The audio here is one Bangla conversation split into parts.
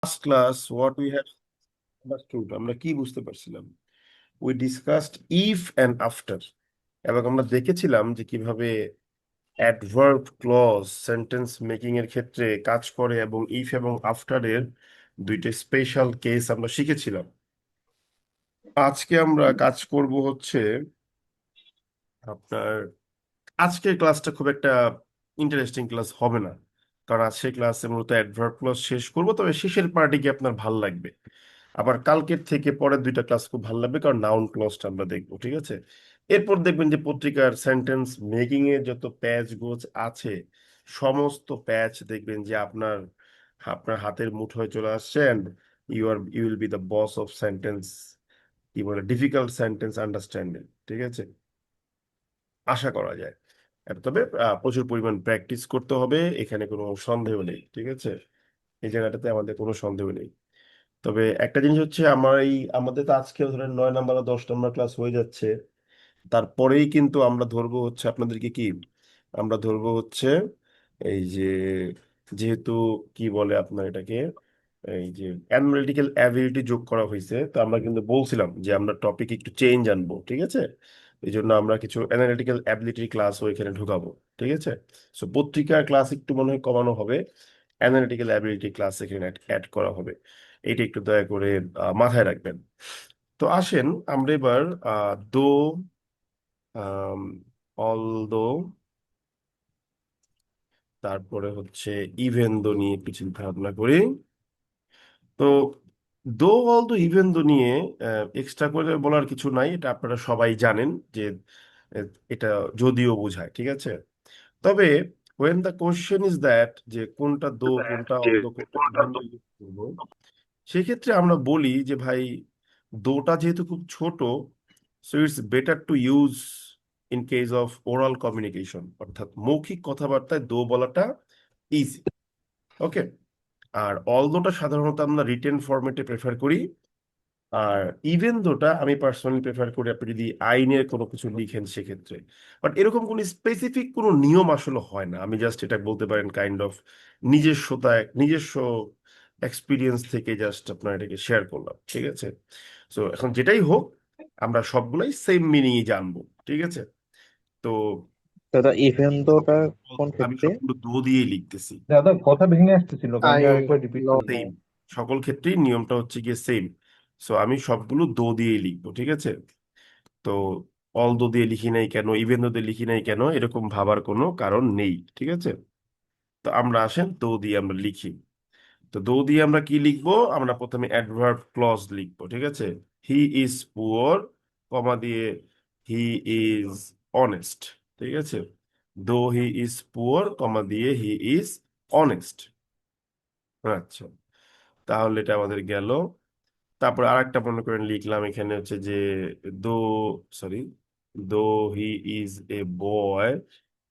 Last class, what we have understood, আমরা কি বুঝতে পারছিলাম? We discussed if and after, এবং আমরা দেখেছিলাম যে কিভাবে অ্যাডভার্ব ক্লজ সেন্টেন্স মেকিং এর ক্ষেত্রে কাজ করে, এবং ইফ এবং আফটার এর দুইটা স্পেশাল কেস আমরা শিখেছিলাম। আজকে আমরা কাজ করব হচ্ছে আপনার, আজকের ক্লাসটা খুব একটা ইন্টারেস্টিং ক্লাস হবে না, কারণ আজকের ক্লাসে মূলত অ্যাডভার্ব ক্লজ শেষ করব, তবে শেষের পার্টি কি আপনার ভাল লাগবে। আবার কালকের থেকে পরের দুইটা ক্লাস খুব ভালো লাগবে, কারণ নাউন ক্লজটা আমরা দেখবো, ঠিক আছে। এরপর দেখবেন যে পত্রিকার সেন্টেন্স মেকিং এর যত প্যাচ গোছ আছে, সমস্ত প্যাচ দেখবেন যে আপনার আপনার হাতের মুঠোয় চলে আসছে, and you will be the boss of sentence, কি বলে, ডিফিকাল্ট সেন্টেন্স আন্ডারস্ট্যান্ডিং, ঠিক আছে, আশা করা যায়। তবে প্রচুর পরিমাণ প্র্যাকটিস করতে হবে, এখানে কোনো সন্দেহ নেই, ঠিক আছে। এই জায়গাটাতে আমাদের কোনো সন্দেহ নেই। তবে একটা জিনিস হচ্ছে, আমাদের তো আজকে ধরেন 9 নাম্বার আর 10 নাম্বার ক্লাস হয়ে যাচ্ছে, তারপরেই কিন্তু আমরা ধরবো হচ্ছে আপনাদেরকে কি, আমরা ধরবো হচ্ছে এই যে, যেহেতু কি বলে আপনার এটাকে, এই যে অ্যানালিটিক্যাল অ্যাবিলিটি যোগ করা হয়েছে, তো আমরা কিন্তু বলছিলাম যে আমরা টপিক একটু চেঞ্জ আনবো, ঠিক আছে। এই জন্য আমরা কিছু অ্যানালিটিক্যাল অ্যাবিলিটি ক্লাসও এখানে ঢুকাবো, ঠিক আছে। সো পত্রিকার ক্লাস একটু মনে হয় কমানো হবে, অ্যানালিটিক্যাল অ্যাবিলিটি ক্লাস এখানে অ্যাড করা হবে। এটা একটু দয়া করে মাথায় রাখবেন। তো আসেন আমরা এবার দো অলদো, তারপরে হচ্ছে ইভেন দো নিয়ে একটু চিন্তা ভাবনা করি। তো দো অলদো ইভেন দো নিয়ে এক্সট্রা করে বলার কিছু নাই, এটা আপনারা সবাই জানেন যে এটা যদিও বোঝায়, ঠিক আছে। তবে when the question is that, যে কোনটা দো, কোনটা অলদো, কোনটা ইভেন দো ইউজ করবো, সেক্ষেত্রে আমরা বলি যে ভাই, দোটা যেহেতু খুব ছোট, so it's better to use in case of oral communication, অর্থাৎ মৌখিক কথাবার্তায় দো বলাটা ইজি। ওকে। আর অলদোটা সাধারণত আমরা রিটেন ফরম্যাটে প্রেফার করি। আর ইভেন দোটা আমি পার্সোনালি প্রেফার করি আপনি যদি আইনের কোনো কিছু লিখেন সেক্ষেত্রে। বাট এরকম কোনো স্পেসিফিক কোনো নিয়ম আসলে হয় না, আমি জাস্ট এটা বলতে পারেন কাইন্ড অফ নিজস্বতা, নিজস্ব এক্সপিরিয়েন্স থেকে জাস্ট আপনার এটাকে শেয়ার করলাম, ঠিক আছে। সো এখন যেটাই হোক, আমরা সবগুলাই সেম মিনিংই জানবো, ঠিক আছে। তো দাদা ইভেন্টটা কোন আমি ক্ষেত্রে? সবগুলো দো দিয়ে লিখতেছি। দাদা কথা ভেঙে আসতেছিল, আই কাইন্ডলি আরেকবার রিপিট নো। করবেন? সেম, সকল ক্ষেত্রেই নিয়মটা হচ্ছে গিয়ে সেম। সো আমি সবগুলো দো দিয়ে লিখবো, ঠিক আছে। তো অল দো দিয়ে লিখি নাই কেন, ইভেন দো দিয়ে লিখি নাই কেন, এরকম ভাবার কোনো কারণ নেই, ঠিক আছে। তো আমরা আসেন দো দিয়ে আমরা লিখি। তো দো দিয়ে আমরা কি লিখবো, আমরা প্রথমে অ্যাডভার্ব ক্লজ লিখবো, ঠিক আছে। হি ইজ পুয়ার, কমা দিয়ে হি ইজ অনেস্ট, ঠিক আছে। দো হি ইজ পুয়ার, কমা দিয়ে হি ইজ অনেস্ট। আচ্ছা, তাহলে এটা আমাদের গেল। তারপর আরেকটা মনে করেন লিখলাম এখানে হচ্ছে যে, দো, সরি, দো he is a boy,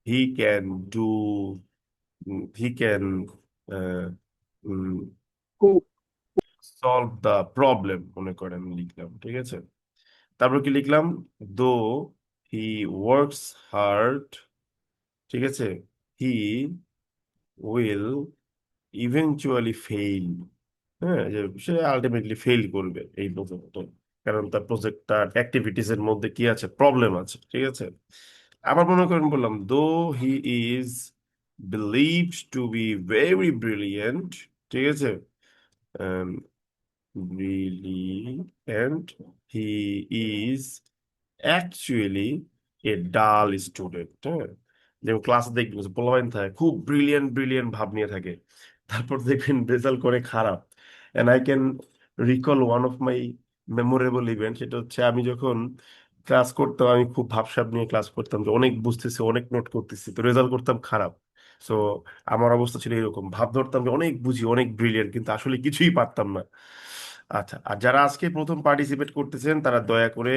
he can do, he can solve the problem, মনে করেন লিখলাম, ঠিক আছে। তারপর কি লিখলাম, দো হি ওয়ার্কস হার্ড, ঠিক আছে, হি উইল ইভেনচুয়ালি ফেইল। হ্যাঁ, যে সে আলটিমেটলি ফেল করবে এই প্রজেক্ট, কারণ তার প্রজেক্টটার অ্যাক্টিভিটিস এর মধ্যে কি আছে, প্রবলেম আছে, ঠিক আছে। আবার মনে করেন বললাম, though he is believed to be very brilliant, ঠিক আছে, brilliant, he is actually a dull student. হ্যাঁ, যেমন ক্লাসে দেখবেন পোলাপাইন থাকে, খুব ব্রিলিয়েন্ট ব্রিলিয়েন্ট ভাব নিয়ে থাকে, তারপর দেখবেন রেজাল্ট করে খারাপ। And I can recall one of my memorable event, সেটা হচ্ছে আমি যখন ক্লাস করতাম, আমি খুব ভাবসাব নিয়ে ক্লাস করতাম যে অনেক বুঝতেছি, অনেক নোট করতেছি, তো রেজাল্ট করতাম খারাপ। সো আমার অবস্থা ছিল এরকম, ভাব ধরতাম যে অনেক বুঝি, অনেক ব্রিলিয়েন্ট, কিন্তু আসলে কিছুই পারতাম না। আচ্ছা, আর যারা আজকে প্রথম পার্টিসিপেট করতেছেন তারা দয়া করে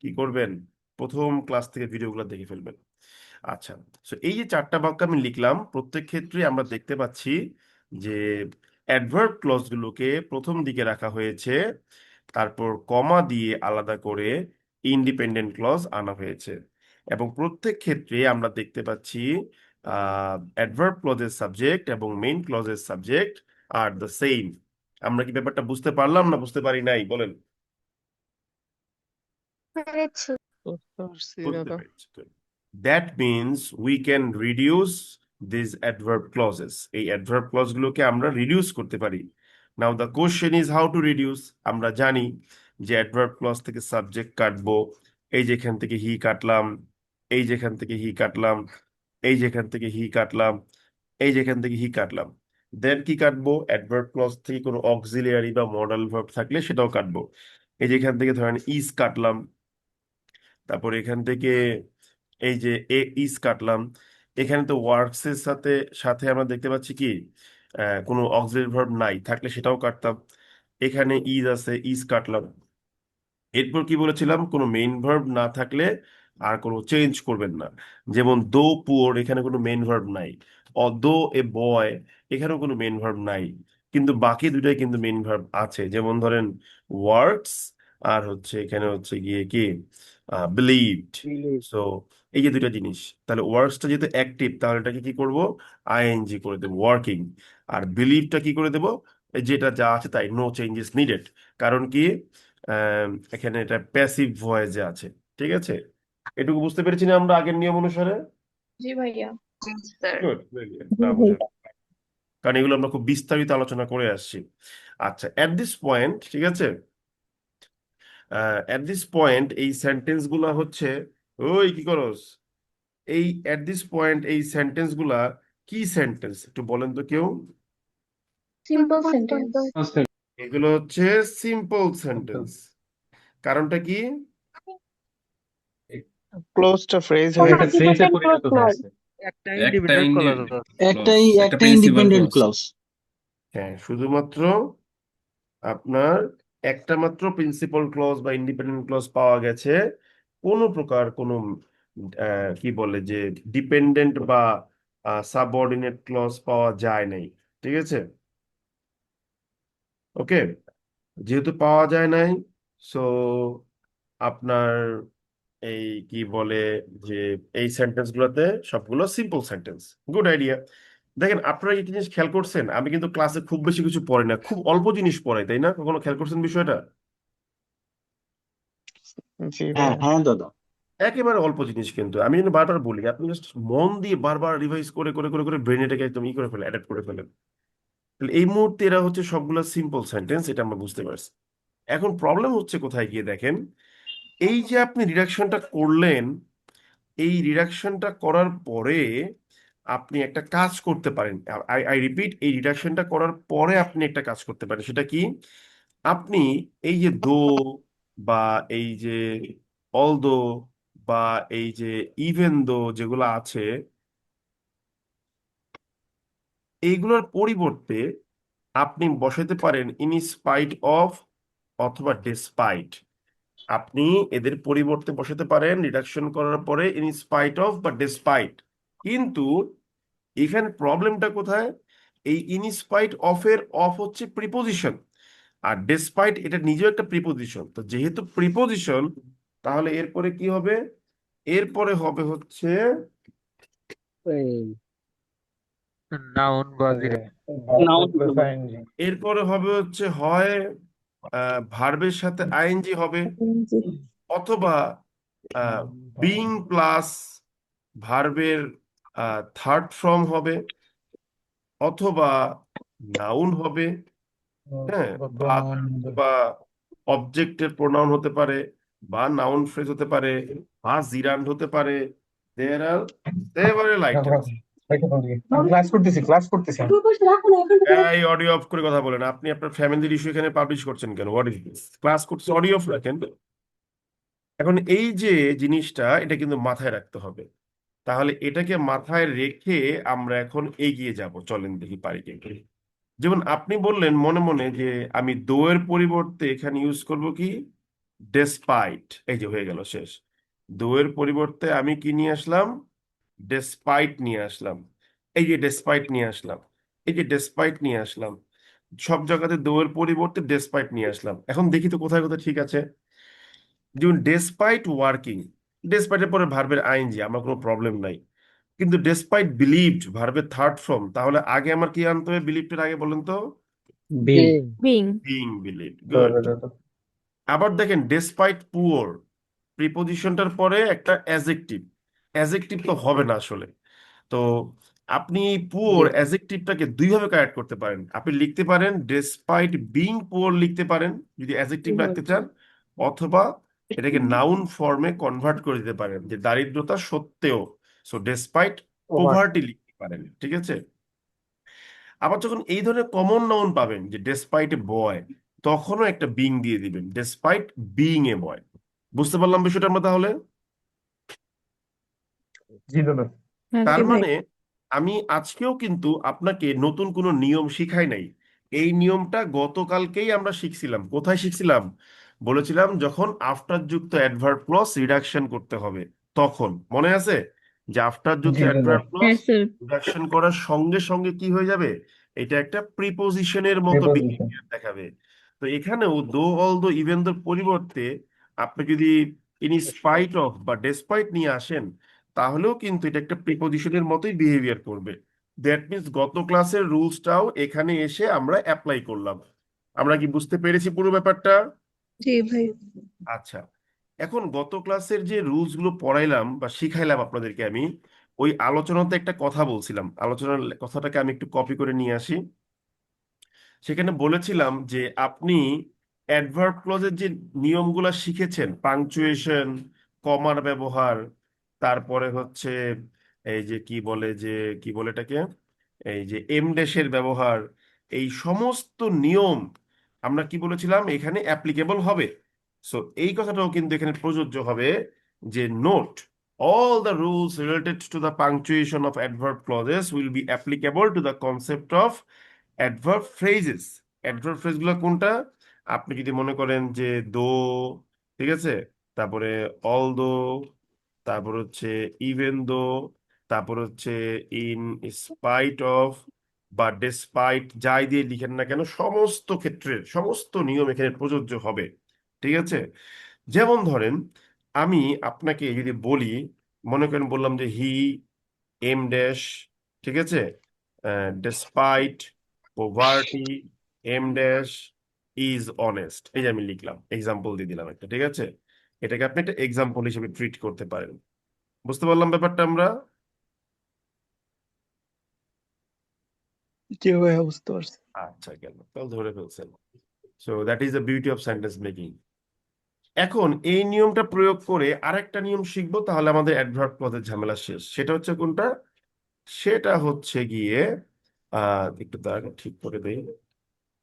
কি করবেন, প্রথম ক্লাস থেকে ভিডিওগুলো দেখে ফেলবেন। আচ্ছা, তো এই যে চারটা বাক্য আমি লিখলাম, প্রত্যেক ক্ষেত্রে আমরা দেখতে পাচ্ছি যে অ্যাডভার্ব ক্লজগুলোকে প্রথম দিকে রাখা হয়েছে, তারপর কমা দিয়ে আলাদা করে ইন্ডিপেন্ডেন্ট ক্লজ আনা হয়েছে, এবং প্রত্যেক ক্ষেত্রে আমরা দেখতে পাচ্ছি অ্যাডভার্ব ক্লজের সাবজেক্ট এবং মেইন ক্লজের সাবজেক্ট আর দ্য সেম। আমরা কি ব্যাপারটা বুঝতে পারলাম না বুঝতে পারি নাই বলেন? পেরেছি। বুঝতে পারছি বুঝতে দাদা। পেরেছি। That means we can reduce this adverb clauses. এই অ্যাডভার্ব ক্লজ গুলোকে আমরা রিডিউস করতে পারি। Now the question is how to reduce. আমরা জানি যে অ্যাডভার্ব ক্লজ থেকে সাবজেক্ট কাটবো, এই যেখান থেকে হি কাটলাম, এই যেখান থেকে হি কাটলাম, এই যেখান থেকে হি কাটলাম, এই যেখান থেকে হি কাটলাম। দেন কি কাটবো? অ্যাডভার্ব ক্লজ থেকে কোনো অক্সিলিয়ারি বা মডাল ভার্ব থাকলে সেটাও কাটবো। এই যেখান থেকে ধরেন ইজ কাটলাম, তারপর এখান থেকে এই যে এ ইজ কাটলাম। এখানে তো ওয়ার্কস এর সাথে সাথে আমরা দেখতে পাচ্ছি কি কোনো অক্সিলারি ভার্ব নাই, থাকলে সেটাও কাটতাম। এখানে ইজ আছে, ইজ কাটলাম। এরপর কি বলেছিলাম? কোনো মেইন ভার্ব না থাকলে আর কোনো চেঞ্জ করবেন না। যেমন দো পুয়ার, এখানে কোনো মেইন ভার্ব নাই। দো এ বয়, এখানেও কোনো মেইন ভার্ব নাই। কিন্তু বাকি দুটাই কিন্তু মেইন ভার্ব আছে। যেমন ধরেন ওয়ার্কস, আর হচ্ছে এখানে হচ্ছে গিয়ে কি বিলিভড। সো এই যে দুইটা জিনিস, তাহলে ওয়ার্কসটা যেহেতু অ্যাক্টিভ, তাহলে এটাকে কি করব? আইএনজি করে দেবো, ওয়ার্কিং। আর বিলিভটা কি করে দেবো? যেটা যা আছে তাই, নো চেঞ্জেস নিডেড। কারণ কি এখানে এটা প্যাসিভ ভয়েসে আছে। ঠিক আছে, এটুকু বুঝতে পেরেছি না আমরা আগের নিয়ম অনুসারে? জি ভাইয়া। জি স্যার। গুড, না বোঝা, কারণ এগুলো আমরা খুব বিস্তারিত আলোচনা করে আসছি। আচ্ছা, এট দিস পয়েন্ট, ঠিক আছে, এট দিস পয়েন্ট এই সেন্টেন্স গুলা হচ্ছে, ওই কি করস, এই এট দিস পয়েন্ট এই সেন্টেন্স গুলা কি সেন্টেন্স একটু বলেন তো কেউ? Simple sentence. এগুলো হচ্ছে সিম্পল সেন্টেন্স। কারণটা কি? ক্লোজটা ফ্রেজ কোনো হয়ে এটা গেছে। ফ্রেজে ডিপেন্ডেন্ট পরিণত ক্লজ হয়েছে। একটা একটা ইন্ডিপেন্ডেন্ট ক্লজ আছে। একটা ইন্ডিপেন্ডেন্ট ক্লজ। হ্যাঁ, শুধুমাত্র আপনার একটা মাত্র প্রিন্সিপাল ক্লজ বা ইন্ডিপেন্ডেন্ট ক্লজ পাওয়া গেছে। কোনো প্রকার কোনো কি বলে যে ডিপেন্ডেন্ট বা সাবঅর্ডিনেট ক্লজ পাওয়া যায় নাই। ঠিক আছে, ওকে। যেহেতু পাওয়া যায় নাই, সো আপনার এই কি বলে যে এই সেন্টেন্স গুলোতে সবগুলো সিম্পল সেন্টেন্স। Good idea. দেখেন, আপনারা এই জিনিস খেয়াল করছেন, আমি কিন্তু ক্লাসে খুব বেশি কিছু পড়াই না, খুব অল্প জিনিস পড়াই, তাই না? কখনো খেয়াল করছেন বিষয়টা? জি হ্যাঁ ভাইয়া। হ্যাঁ দাদা। একেবারে অল্প জিনিস, কিন্তু আমি কিন্তু বারবার বলি, আপনি জাস্ট মন দিয়ে বারবার রিভাইজ করে করে করে করে ব্রেন এটাকে একদম ই করে ফেলেন, অ্যাডাপ্ট করে ফেলেন। তাহলে এই মুহূর্তে এরা হচ্ছে সবগুলো সিম্পল সেন্টেন্স, এটা আমরা বুঝতে পারছি। এখন প্রবলেম হচ্ছে কোথায় গিয়ে দেখেন, এই যে আপনি রিডাকশনটা করলেন, এই রিডাকশনটা করার পরে আপনি একটা কাজ করতে পারেন। আই আই রিপিট, এই রিডাকশনটা করার পরে আপনি একটা কাজ করতে পারেন। সেটা কি? আপনি এই যে দো বা এই যে অলদো বা এই যে ইভেন দো যেগুলো আছে, এইগুলোর পরিবর্তে আপনি বসাতে পারেন ইন স্পাইট অফ অথবা ডেসপাইট। আপনি এদের পরিবর্তে বসাতে পারেন রিডাকশন করার পরে ইন স্পাইট অফ বা ডেসপাইট। কিন্তু এখানে প্রবলেমটা কোথায়? এই ইনস্পাইট অফ এর অফ হচ্ছে প্রিপোজিশন, আর ডেসপাইট এটা নিজেও একটা প্রিপোজিশন। তো যেহেতু প্রিপোজিশন, তাহলে এরপরে কি হবে? এরপরে হবে হচ্ছে নাউন বা ভার্ব প্লাস আইএনজি। এরপরে হবে হচ্ছে হয় ভার্বের সাথে আইএনজি হবে, জি। অথবা বিং প্লাস ভার্বের থার্ড ফর্ম হবে, অথবা নাউন হবে। হ্যাঁ, বা বা প্রোনাউন। বা অবজেক্টের প্রোনাউন হতে পারে, বা নাউন ফ্রেজ হতে পারে, বা জিরান্ড হতে পারে। দেয়ার আর সেভারাল আইটেমস। ক্লাস করতেছি। এই অডিও অফ করে কথা বলেন। আপনি আপনার ফ্যামিলির ইস্যু এখানে পাবলিশ করছেন কেন? What is this? ক্লাস করছে, অডিও অফ রাখেন। এখন এই যে জিনিসটা, এটা কিন্তু মাথায় রাখতে হবে। তাহলে এটাকে মাথায় রেখে আমরা এখন এগিয়ে যাব, চলেন দেখি পারি কি। যেমন আপনি বললেন মনে মনে যে আমি দো এর পরিবর্তে এখানে ইউজ করব কি? ডেসপাইট। এই যে হয়ে গেল, শেষ। দো এর পরিবর্তে আমি কি নিয়ে আসলাম? ডেসপাইট নিয়ে আসলাম। এই যে ডেসপাইট নিয়ে আসলাম, এই যে ডেসপাইট নিয়ে আসলাম। সব জায়গাতে দো এর পরিবর্তে ডেসপাইট নিয়ে আসলাম। এখন দেখি তো কোথায় কোথায় ঠিক আছে। যেমন ডেসপাইট ওয়ার্কিং, ডেসপাইটের পরে ভার্বের আইএনজি, আমার কোনো প্রবলেম নাই। কিন্তু ডেসপাইট বিলিভড ভার্বের থার্ড ফর্ম, তাহলে আগে আমার কি আনতে হবে? বিলিভড এর আগে বলেন তো? being being being believe, good. আবার দেখেন ডেসপাইট পুয়ার, প্রিপোজিশনটার পরে একটা অ্যাজেক্টিভ, অ্যাজেক্টিভ তো হবে না আসলে। তো আপনি পুয়ার অ্যাজেক্টিভটাকে দুইভাবে কারেক্ট করতে পারেন। আপনি লিখতে পারেন ডেসপাইট বিং পুয়ার লিখতে পারেন যদি অ্যাজেক্টিভ রাখতে চান, অথবা এটাকে নাউন ফর্মে কনভার্ট করে দিতে পারেন যে দারিদ্রতা সত্ত্বেও, সো ডেসপাইট পোভার্টি লিখতে পারেন, ঠিক আছে। আবার যখন এই ধরনের কমন নাউন পাবেন যে ডেসপাইট এ বয়, তখনও একটা বিং দিয়ে দিবেন, ডেসপাইট বিং এ বয়। বুঝতে পারলাম বিষয়টা আমরা তাহলে? জি দাদা। তার মানে আমি আজকেও কিন্তু আপনাকে নতুন কোনো নিয়ম শিখাই নাই। এই নিয়মটা গতকালকেই আমরা শিখছিলাম। কোথায় শিখছিলাম? বলেছিলাম যখন আফটার যুক্ত অ্যাডভার্ব ক্লজ রিডাকশন করতে হবে, তখন মনে আছে যে আফটার যুক্ত জি দাদা। অ্যাডভার্ব ক্লজ হ্যাঁ স্যার। রিডাকশন করার সঙ্গে সঙ্গে কি হয়ে যাবে? এটা একটা প্রিপোজিশনের মতো Preposition. বিহেভিয়ার দেখাবে। তো এখানেও দো অল দো ইভেন দোর পরিবর্তে আপনি যদি ইন স্পাইট অফ বা ডেসপাইট নিয়ে আসেন, তাহলেও কিন্তু এটা একটা প্রিপোজিশনের মতোই বিহেভিয়ার করবে। দ্যাট মিন্স গত ক্লাসের রুলসটাও এখানে এসে আমরা অ্যাপ্লাই করলাম। আমরা কি বুঝতে পেরেছি পুরো ব্যাপারটা? জি ভাই। আচ্ছা, এখন গত ক্লাসের যে রুলস গুলো পড়াইলাম বা শিখাইলাম আপনাদেরকে, আমি ওই আলোচনাতে একটা কথা বলছিলাম, আলোচনার কথাটাকে আমি একটু কপি করে নিয়ে আসি। সেখানে বলেছিলাম যে আপনি অ্যাডভার্ব ক্লজের যে নিয়মগুলো শিখেছেন, পাংচুয়েশন, কমার ব্যবহার, তারপরে হচ্ছে এই যে কি বলে এটাকে, এই যে এম ড্যাশের ব্যবহার, এই সমস্ত নিয়ম আমরা কি বলেছিলাম এখানে অ্যাপ্লিকেবল হবে। সো এই কথাটাও কিন্তু এখানে প্রযোজ্য হবে যে note, all the rules related to the punctuation of adverb clauses will be applicable to the concept of adverb phrases. Adverb phrase গুলো কোনটা? আপনি যদি মনে করেন যে দো, ঠিক আছে, তারপরে অল দো, তারপর হচ্ছে ইভেন দো, তারপর হচ্ছে ইন স্পাইট অফ বা ডেসপাইট, যাই দিয়ে লিখেন না কেন সমস্ত ক্ষেত্রের সমস্ত নিয়ম এখানে প্রযোজ্য হবে, ঠিক আছে। যেমন ধরেন আমি আপনাকে যদি বলি, মনে করেন বললাম যে হি এম ড্যাশ, ঠিক আছে, despite poverty M dash is honest, এই যে আমি লিখলাম, এক্সাম্পল দিয়ে দিলাম একটা, ঠিক আছে। এটাকে আপনি একটা এক্সাম্পল হিসেবে ট্রিট করতে পারেন। বুঝতে পারলাম ব্যাপারটা আমরা? জি ভাইয়া বুঝতে পারছি। আচ্ছা, গেল, তাহলে ধরে ফেলছেন। So that is the beauty of sentence making. এখন এই নিয়মটা প্রয়োগ করে আরেকটা নিয়ম শিখবো, তাহলে আমাদের অ্যাডভার্ব ক্লজের ঝামেলা শেষ। সেটা হচ্ছে কোনটা? সেটা হচ্ছে গিয়ে একটু তার ঠিক করে দেই।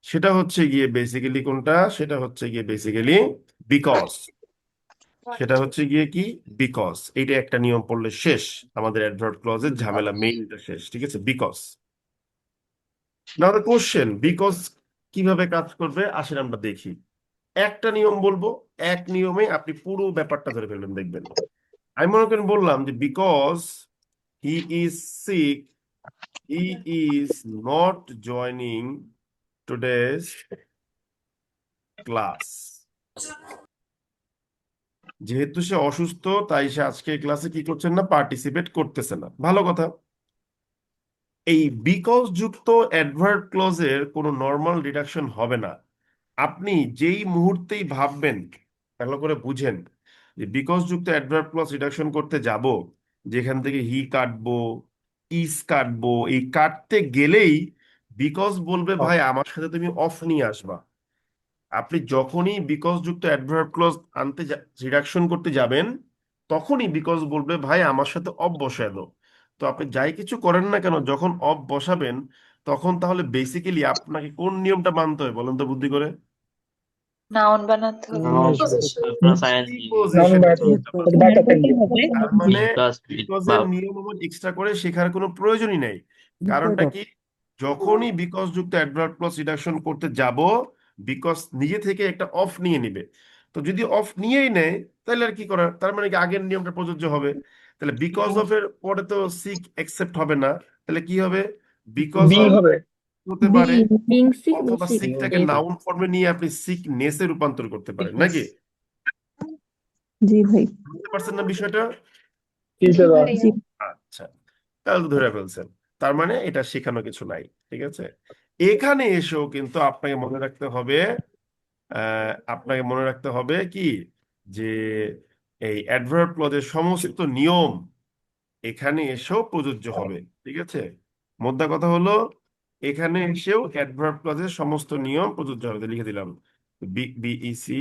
সেটা হচ্ছে গিয়ে বেসিক্যালি কোনটা? সেটা হচ্ছে গিয়ে বেসিক্যালি বিকজ। সেটা হচ্ছে গিয়ে কি? বিকজ। এইটা একটা নিয়ম পড়লে শেষ, আমাদের অ্যাডভার্ব ক্লজের ঝামেলা মেইনটা শেষ, ঠিক আছে, because. Now the question, because কিভাবে কাজ করবে আসেন আমরা দেখি। একটা নিয়ম বলবো, এক নিয়মে আপনি পুরো ব্যাপারটা ধরে ফেলবেন, দেখবেন। আমি মনে করেন বললাম যে because he is sick, he is not joining today's class. যেহেতু সে অসুস্থ, তাই সে আজকে ক্লাসে কি করছেন না, পার্টিসিপেট করতেছে না। ভালো কথা। এই বিকজ যুক্ত অ্যাডভার্ব ক্লজের কোনো নর্মাল রিডাকশন হবে না। আপনি যেই মুহূর্তেই ভাববেন, ভালো করে বুঝেন, যে বিকজ যুক্ত অ্যাডভার্ব ক্লজ রিডাকশন করতে যাব, যেখান থেকে হি কাটবো, ইজ কাটবো, এই কাটতে গেলেই বিকজ বলবে ভাই আমার সাথে তুমি অফ নিয়ে আসবা। আপনি যখনই বিকজ যুক্ত অ্যাডভার্ব ক্লজ আনতে রিডাকশন করতে যাবেন, তখনই বিকজ বলবে ভাই আমার সাথে অফ বসায় দাও। তো আপনি যাই কিছু করেন না কেন, যখন অফ বসাবেন, তখন তাহলে বেসিক্যালি আপনাকে কোন নিয়মটা মানতে হয় বলেন তো বুদ্ধি করে? নাউন বানাতে হবে। Preposition এর নিয়মটা মানতে হবে। ব্যাকআপ এন্ড তার মানে বিকজের নিয়ম আমার এক্সট্রা করে শেখার কোনো প্রয়োজনই নেই। কারণটা কি? যখনই বিকজ যুক্ত অ্যাডভার্ব ক্লজ রিডাকশন করতে যাব, বিকজ নিজে থেকে একটা অফ নিয়ে নিবে। তো যদি অফ নিয়েই নেয়, তাহলে আর কি করার? তার মানে কি আগের নিয়মটা প্রযোজ্য হবে। তাহলে বিকজ অফ এর পরে তো সিক অ্যাকসেপ্ট হবে না, তাহলে কি হবে? বিকজ বি অফ হবে। হতে পারে, বিং সিক অথবা সিকটাকে নাউন ফর্মে নিয়ে আপনি সিকনেসে রূপান্তর করতে পারেন, নাকি? জি ভাই। বুঝতে পারছেন না বিষয়টা? জি জি দাদা। ভাইয়া। আচ্ছা, তাহলে তো ধরে ফেলছেন। তার মানে এটা শেখানো কিছু নাই, ঠিক আছে। এখানে এসেও কিন্তু আপনাকে মনে রাখতে হবে কি, যে এই অ্যাডভার্ব ক্লজের সমস্ত নিয়ম এখানে এসেও প্রযোজ্য হবে। ঠিক আছে, মোদ্দা কথা হলো এখানে এসেও অ্যাডভার্ব ক্লজের সমস্ত নিয়ম প্রযোজ্য হবে। তো লিখে দিলাম BECAUSE,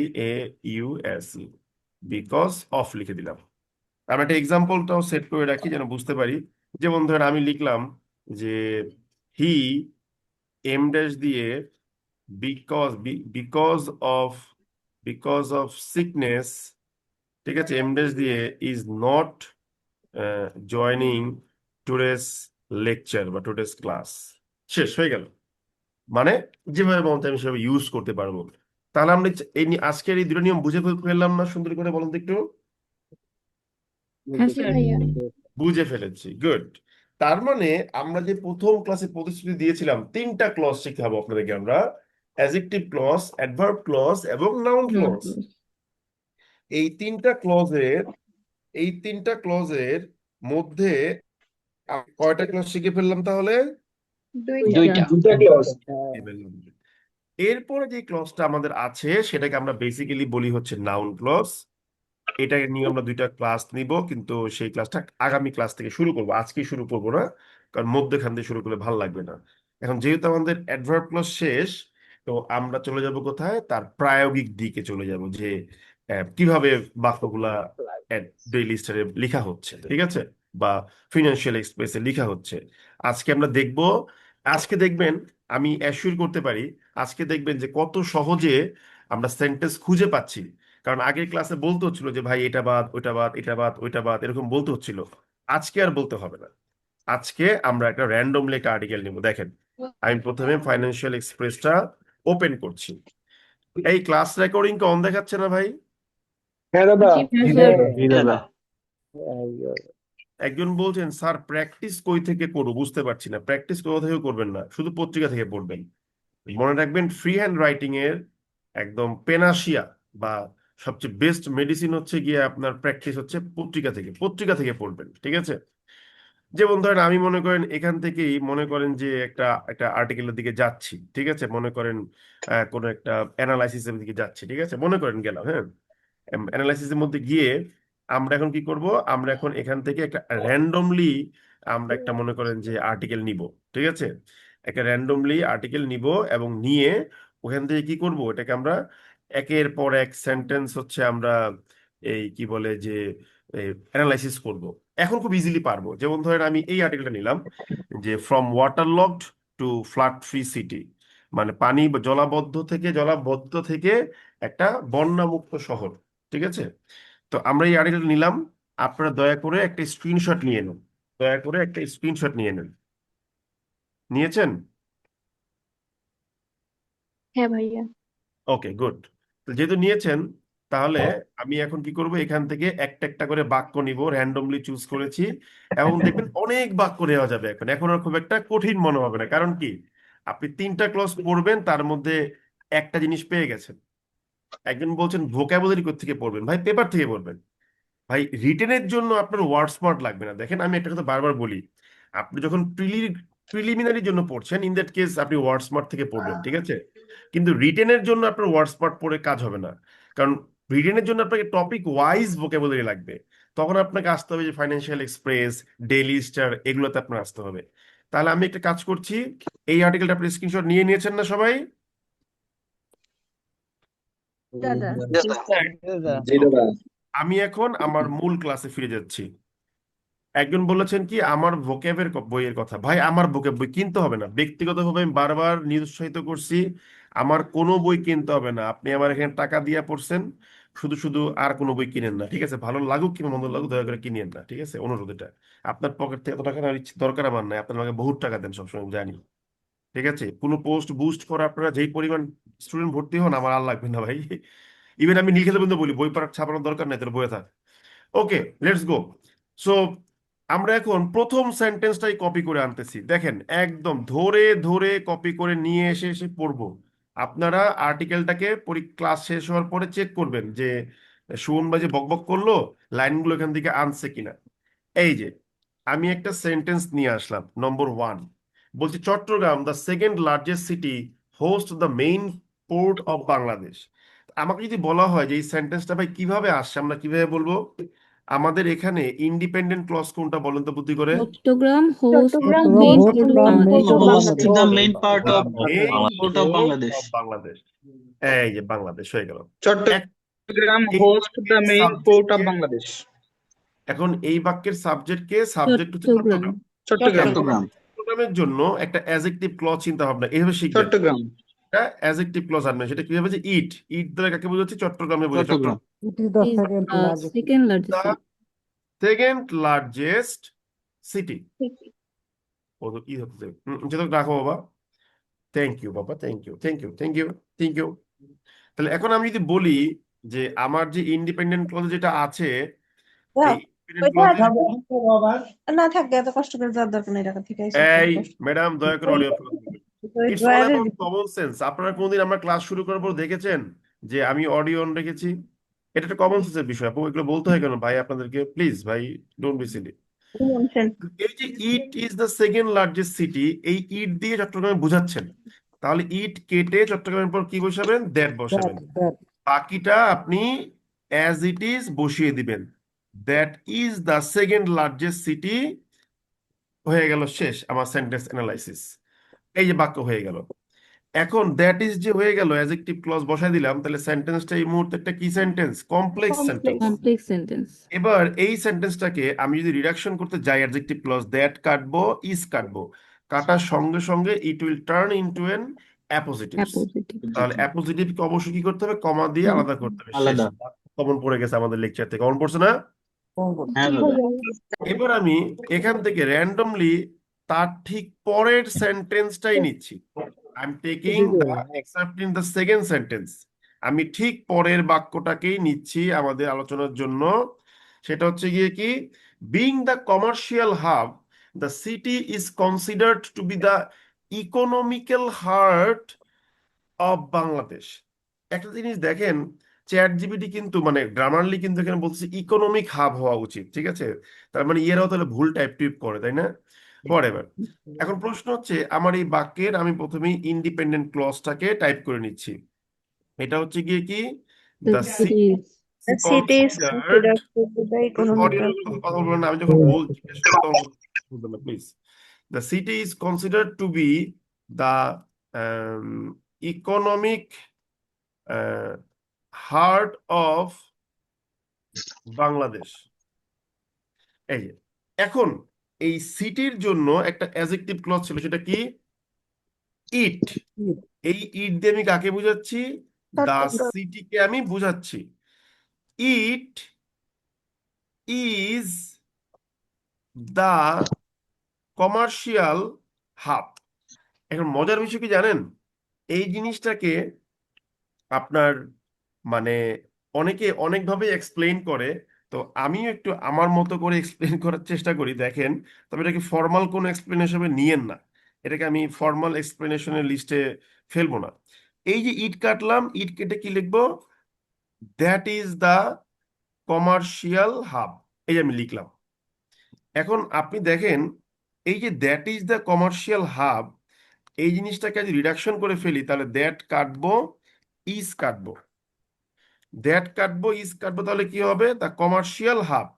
বিকজ অফ লিখে দিলাম। আমি একটা এক্সাম্পলটাও সেট করে রাখি যেন বুঝতে পারি। যেমন ধরেন আমি লিখলাম যে হি এম ড্যাশ দিয়ে because because of because of sickness, ঠিক আছে, এম ড্যাশ দিয়ে is not joining today's lecture বা টুডেস ক্লাস। শেষ হয়ে গেল। মানে যেভাবে মমতা আমি সেভাবে ইউজ করতে পারবো। তাহলে আমরা আজকের এই দুটো নিয়ম বুঝে ফেললাম না? সুন্দর করে বলুন তো একটু। হ্যাঁ স্যার ভাইয়া। বুঝে ফেলেছি, গুড। তার মানে আমরা যে প্রথম ক্লাসে প্রতিশ্রুতি দিয়েছিলাম 3টা ক্লজ শিখতে হবে আপনাদেরকে আমরা, অ্যাডজেক্টিভ ক্লজ, অ্যাডভার্ব ক্লজ এবং নাউন ক্লজ। এই তিনটা ক্লজের এই 3টা ক্লজের মধ্যে কয়টা ক্লজ শিখে ফেললাম তাহলে? দুইটা। এরপরে যে ক্লজটা আমাদের আছে সেটাকে আমরা বেসিক্যালি বলি হচ্ছে নাউন ক্লজ। এটা নিয়ে আমরা 2টা ক্লাস নিব, কিন্তু সেই ক্লাসটা আগামী ক্লাস থেকে শুরু করব, আজকেই শুরু করব না, কারণ মধ্যখান দিয়ে শুরু করলে ভালো লাগবে না। এখন যেহেতু আমাদের অ্যাডভার্ব ক্লজ শেষ, তো আমরা চলে যাব কোথায়, তার প্রায়োগিক দিকে চলে যাব, যে কিভাবে বাক্যগুলা ডেইলি স্টারে লেখা হচ্ছে, ঠিক আছে, বা ফিনান্সিয়াল এক্সপ্রেসে লেখা হচ্ছে। আজকে আমরা দেখব। আজকে দেখবেন, আমি অ্যাসিওর করতে পারি, আজকে দেখবেন যে কত সহজে আমরা সেন্টেন্স খুঁজে পাচ্ছি। কারণ আগের ক্লাসে বলতে হচ্ছিল যে ভাই এটা বাদ, ওইটা বাদ, এটা বাদ, ওইটা বাদ, এরকম বলতে হচ্ছিল। আজকে আর বলতে হবে না। আজকে আমরা একটা র্যান্ডমলি একটা আর্টিকেল নিব। দেখেন, আমি প্রথমে ফাইন্যান্সিয়াল এক্সপ্রেসটা ওপেন করছি। এই ক্লাস রেকর্ডিং অন দেখাচ্ছে না ভাই? হ্যাঁ দাদা। হ্যাঁ স্যার। জি দাদা। একজন বলছেন স্যার প্র্যাকটিস কই থেকে করবো, বুঝতে পারছি না। প্র্যাকটিস কোথা থেকে করবেন না, শুধু পত্রিকা থেকে পড়বেন। মনে রাখবেন, ফ্রি হ্যান্ড রাইটিং এর একদম পেনাশিয়া বা সবচেয়ে বেস্ট মেডিসিন হচ্ছে গিয়ে আপনার প্র্যাকটিস হচ্ছে পত্রিকা থেকে পড়বেন। ঠিক আছে, যেমন ধরেন আমি মনে করেন এখান থেকেই মনে করেন যে একটা একটা আর্টিকেলের দিকে যাচ্ছি, ঠিক আছে, মনে করেন কোনো একটা অ্যানালাইসিসের দিকে যাচ্ছি, ঠিক আছে, মনে করেন গেলাম, হ্যাঁ, অ্যানালাইসিসের মধ্যে গিয়ে আমরা এখন কি করব, আমরা এখন এখান থেকে একটা র্যান্ডমলি আমরা একটা মনে করেন যে আর্টিকেল নিব। ঠিক আছে, একটা র্যান্ডমলি আর্টিকেল নিব এবং নিয়ে ওখান থেকে কি করব, এটাকে আমরা একের পর এক সেন্টেন্স হচ্ছে আমরা এই কি বলে যে অ্যানালাইসিস করব। এখন খুব ইজিলি পারবো। যেমন ধরেন আমি এই আর্টিকেলটা নিলাম যে from water locked two flood free city, মানে পানি জলাবদ্ধ থেকে একটা বন্যামুক্ত শহর। ঠিক আছে, তো আমরা এই আর্টিকেল নিলাম। আপনারা দয়া করে একটা স্ক্রিনশট নিয়ে নেন, দয়া করে একটা স্ক্রিনশট নিয়ে নেন। নিয়েছেন? হ্যাঁ ভাইয়া। ওকে, গুড। তো যেহেতু নিয়েছেন, তাহলে আমি এখন কি করব, এখান থেকে একটা একটা করে বাক্য নিব, র্যান্ডমলি চুজ করেছি, এবং দেখবেন অনেক বাক্য নেওয়া যাবে। এখন এখন আর খুব একটা কঠিন মনে হবে না। কারণ কি, আপনি 3টা ক্লজ পড়বেন, তার মধ্যে একটা জিনিস পেয়ে গেছেন। একজন বলছেন ভোকাবুলারি থেকে পড়বেন, ভাই পেপার থেকে পড়বেন। ভাই রিটেনের জন্য আপনার ওয়ার্ড স্মার্ট লাগবে না। দেখেন, আমি একটা কথা বারবার বলি, আপনি যখন প্রিলিমিনারির জন্য পড়ছেন, ইন দ্যাট কেস আপনি ওয়ার্ড স্মার্ট থেকে পড়বেন, ঠিক আছে, কিন্তু রিটেনের জন্য আপনার ওয়ার্ড স্মার্ট পড়ে কাজ হবে না। কারণ রিটেনের জন্য আপনাকে টপিক ওয়াইজ ভোকাবুলারি লাগবে। তখন আপনাকে আসতে হবে যে ফাইন্যান্সিয়াল এক্সপ্রেস, ডেইলি স্টার, এগুলোতে আপনার আসতে হবে। তাহলে আমি একটা কাজ করছি, এই আর্টিকেলটা আপনি স্ক্রিনশট নিয়ে নিয়েছেন না সবাই? দাদা। জি দাদা। আমি এখন আমার মূল ক্লাসে ফিরে যাচ্ছি। একজন বলেছেন কি আমার ভোকেবের বইয়ের কথা। ভাই, আমার ভোকেব বই কিনতে হবে না। ব্যক্তিগতভাবে আমি বারবার নিরুৎসাহিত করছি, আমার কোনো বই কিনতে হবে না। আপনি আমার এখানে টাকা দিয়ে পড়ছেন, শুধু শুধু আর কোনো বই কিনেন না। ঠিক আছে, ভালো লাগুক কিংবা মন্দ লাগুক, দয়া করে কিনেন না। ঠিক আছে, অনুরোধ এটা। আপনার পকেট থেকে এত টাকা নেওয়ার দরকার আমার নাই। আপনার আমাকে বহুত টাকা দেন সবসময়, আমি জানি। ঠিক আছে, কোনো পোস্ট বুস্ট করে আপনারা যেই পরিমাণ স্টুডেন্ট ভর্তি হন, আমার আর লাগবে না ভাই। ইভেন আমি লিখে দেবেন বলি বই পড়া ছাপানোর দরকার নাই, তোর বইয়ে থাক। ওকে, লেটস গো। সো আমরা এখন প্রথম সেন্টেন্সটাই কপি করে আনতেছি। দেখেন, একদম ধরে ধরে কপি করে নিয়ে এসে এসে পড়বো। আপনারা আর্টিকেলটাকে ক্লাস শেষ হওয়ার পরে চেক করবেন যে সুমন ভাই যে বকবক করলো, লাইনগুলো এখান থেকে আনছে কিনা। এই যে আমি একটা সেন্টেন্স নিয়ে আসলাম, নম্বর 1, বলছি Chittagong the second largest city host the main port of Bangladesh. আমাকে যদি বলা হয় যে এই সেন্টেন্সটা ভাই কিভাবে আসছে, আমরা কিভাবে বলবো? আমাদের এখানে ইন্ডিপেন্ডেন্ট ক্লজ কোনটা বলেন তো বুদ্ধি করে? Chittagong host Chittagong main hosts port the of main Bangladesh. port of host Bangladesh. the main part the of main port of Bangladesh. Of Bangladesh. এই যে বাংলাদেশ হয়ে গেল। চট্টগ্রাম এই hosts the বাক্যের main subject port of K? Bangladesh. এখন এই বাক্যের সাবজেক্ট কে? সাবজেক্ট হচ্ছে চট্টগ্রাম। চট্টগ্রাম। চট্টগ্রাম। চট্টগ্রামের জন্য একটা অ্যাডজেক্টিভ ক্লজ চিন্তা ভাবনা এইভাবে শিখবেন। চট্টগ্রাম। একটা অ্যাডজেক্টিভ ক্লজ আনবেন, সেটা কিভাবে? যে ইট, ইট দ্বারা কাকে বোঝাচ্ছি? চট্টগ্রামে বোঝাচ্ছি। Chittagong. It is the Is second largest. second largest The second largest city. city. ও তো কি হচ্ছে? যেটা রাখো বাবা। থ্যাংক ইউ বাবা, thank you, thank you, thank you, thank you. তাহলে এখন আমি যদি বলি যে আমার যে ইন্ডিপেন্ডেন্ট ক্লজ যেটা আছে, এই independent clause না থাকবে, এত কষ্ট করে যাওয়ার দরকার নেই, টাকা থেকে এই ম্যাডাম দয়া করে audio it's all about common sense. আপনারা কোনদিন আমরা ক্লাস শুরু করার পর দেখেছেন যে আমি অডিও অন রেখেছি? এটা একটা কমন সেন্সের বিষয়। আপু এগুলো বলতে হয় কেন ভাই আপনাদেরকে? প্লিজ ভাই, ডোন্ট বি সিলি। এই যে it is the second largest city, এই ইট দিয়ে চট্টগ্রামে বুঝাচ্ছেন, তাহলে ইট কেটে চট্টগ্রামের পর কি বসাবেন? দ্যাট বসাবেন। That. বাকিটা আপনি অ্যাজ ইট ইজ বসিয়ে দিবেন। That is the second largest city হয়ে গেল, শেষ আমার সেন্টেন্স অ্যানালাইসিস। এই যে বাক্য হয়ে গেল। এখন দ্যাট ইজ যে হয়ে গেল, অ্যাডজেক্টিভ ক্লজ বসাই দিলাম, তাহলে সেন্টেন্সটা এই মুহূর্তে একটা কি sentence? Complex sentence. Complex sentence. এবার এই সেন্টেন্সটাকে আমি যদি রিডাকশন করতে যাই, অ্যাডজেক্টিভ ক্লজ দ্যাট কাটবো, ইজ কাটবো, কাটার সঙ্গে সঙ্গে it will turn into N appositive. Appositive. তাহলে অ্যাপোজিটিভকে অবশ্যই কি করতে হবে? কমা দিয়ে আলাদা করতে হবে। শেষ। আলাদা। কমন পড়ে গেছে আমাদের লেকচার থেকে, কমন পড়ছে না? হ্যাঁ দাদা। এবার আমি এখান থেকে র্যান্ডমলি তার ঠিক পরের সেন্টেন্সটাই নিচ্ছি। I am taking the except in the second sentence. আমি ঠিক পরের বাক্যটাকেই নিচ্ছি আমাদের আলোচনার জন্য। সেটা হচ্ছে গিয়ে কি, being the commercial hub the city is considered to B the economical heart of Bangladesh. একটা জিনিস দেখেন, চ্যাট জিপিটি কিন্তু মানে গ্রামারলি কিন্তু এখানে বলছে ইকোনমিক হাব হওয়া উচিত, ঠিক আছে? তার মানে এরাও তাহলে ভুল টাইপ করে, তাই না? হোয়াটএভার। এখন প্রশ্ন হচ্ছে, আমার এই বাক্যের আমি প্রথমেই ইন্ডিপেন্ডেন্ট ক্লজটাকে টাইপ করে নিচ্ছি। এটা হচ্ছে গিয়ে কি, the The city is The city is considered. considered to be the economical. কথা বলবেন না, আমি যখন বলছি please. The city is considered to B the economic heart of Bangladesh. এই যে এখন এই সিটির জন্য একটা অ্যাডজেক্টিভ ক্লজ ছিল, সেটা কি? ইট। এই ইট দিয়ে আমি কাকে বুঝাচ্ছি? দা সিটিকে আমি বুঝাচ্ছি। It is the commercial hub. এখন মজার বিষয় কি জানেন, এই জিনিসটাকে আপনার মানে অনেকে অনেকভাবে এক্সপ্লেইন করে, তো আমিও একটু আমার মতো করে এক্সপ্লেইন করার চেষ্টা করি। দেখেন, তবে এটাকে ফর্মাল কোনো এক্সপ্লেনেশন হিসেবে নিয়েন না, এটাকে আমি ফর্মাল এক্সপ্লেনেশনের লিস্টে ফেলবো না। এই যে ইট কাটলাম, ইট কেটে কি লিখবো? That is the commercial hub, এই যে আমি লিখলাম। এখন আপনি দেখেন, এই যে that is the commercial hub, এই জিনিসটাকে যদি রিডাকশন করে ফেলি, তাহলে দ্যাট কাটবো, ইজ কাটবো, দ্যাট কাটবো, ইজ কাটবো, তাহলে কি হবে? The commercial hub.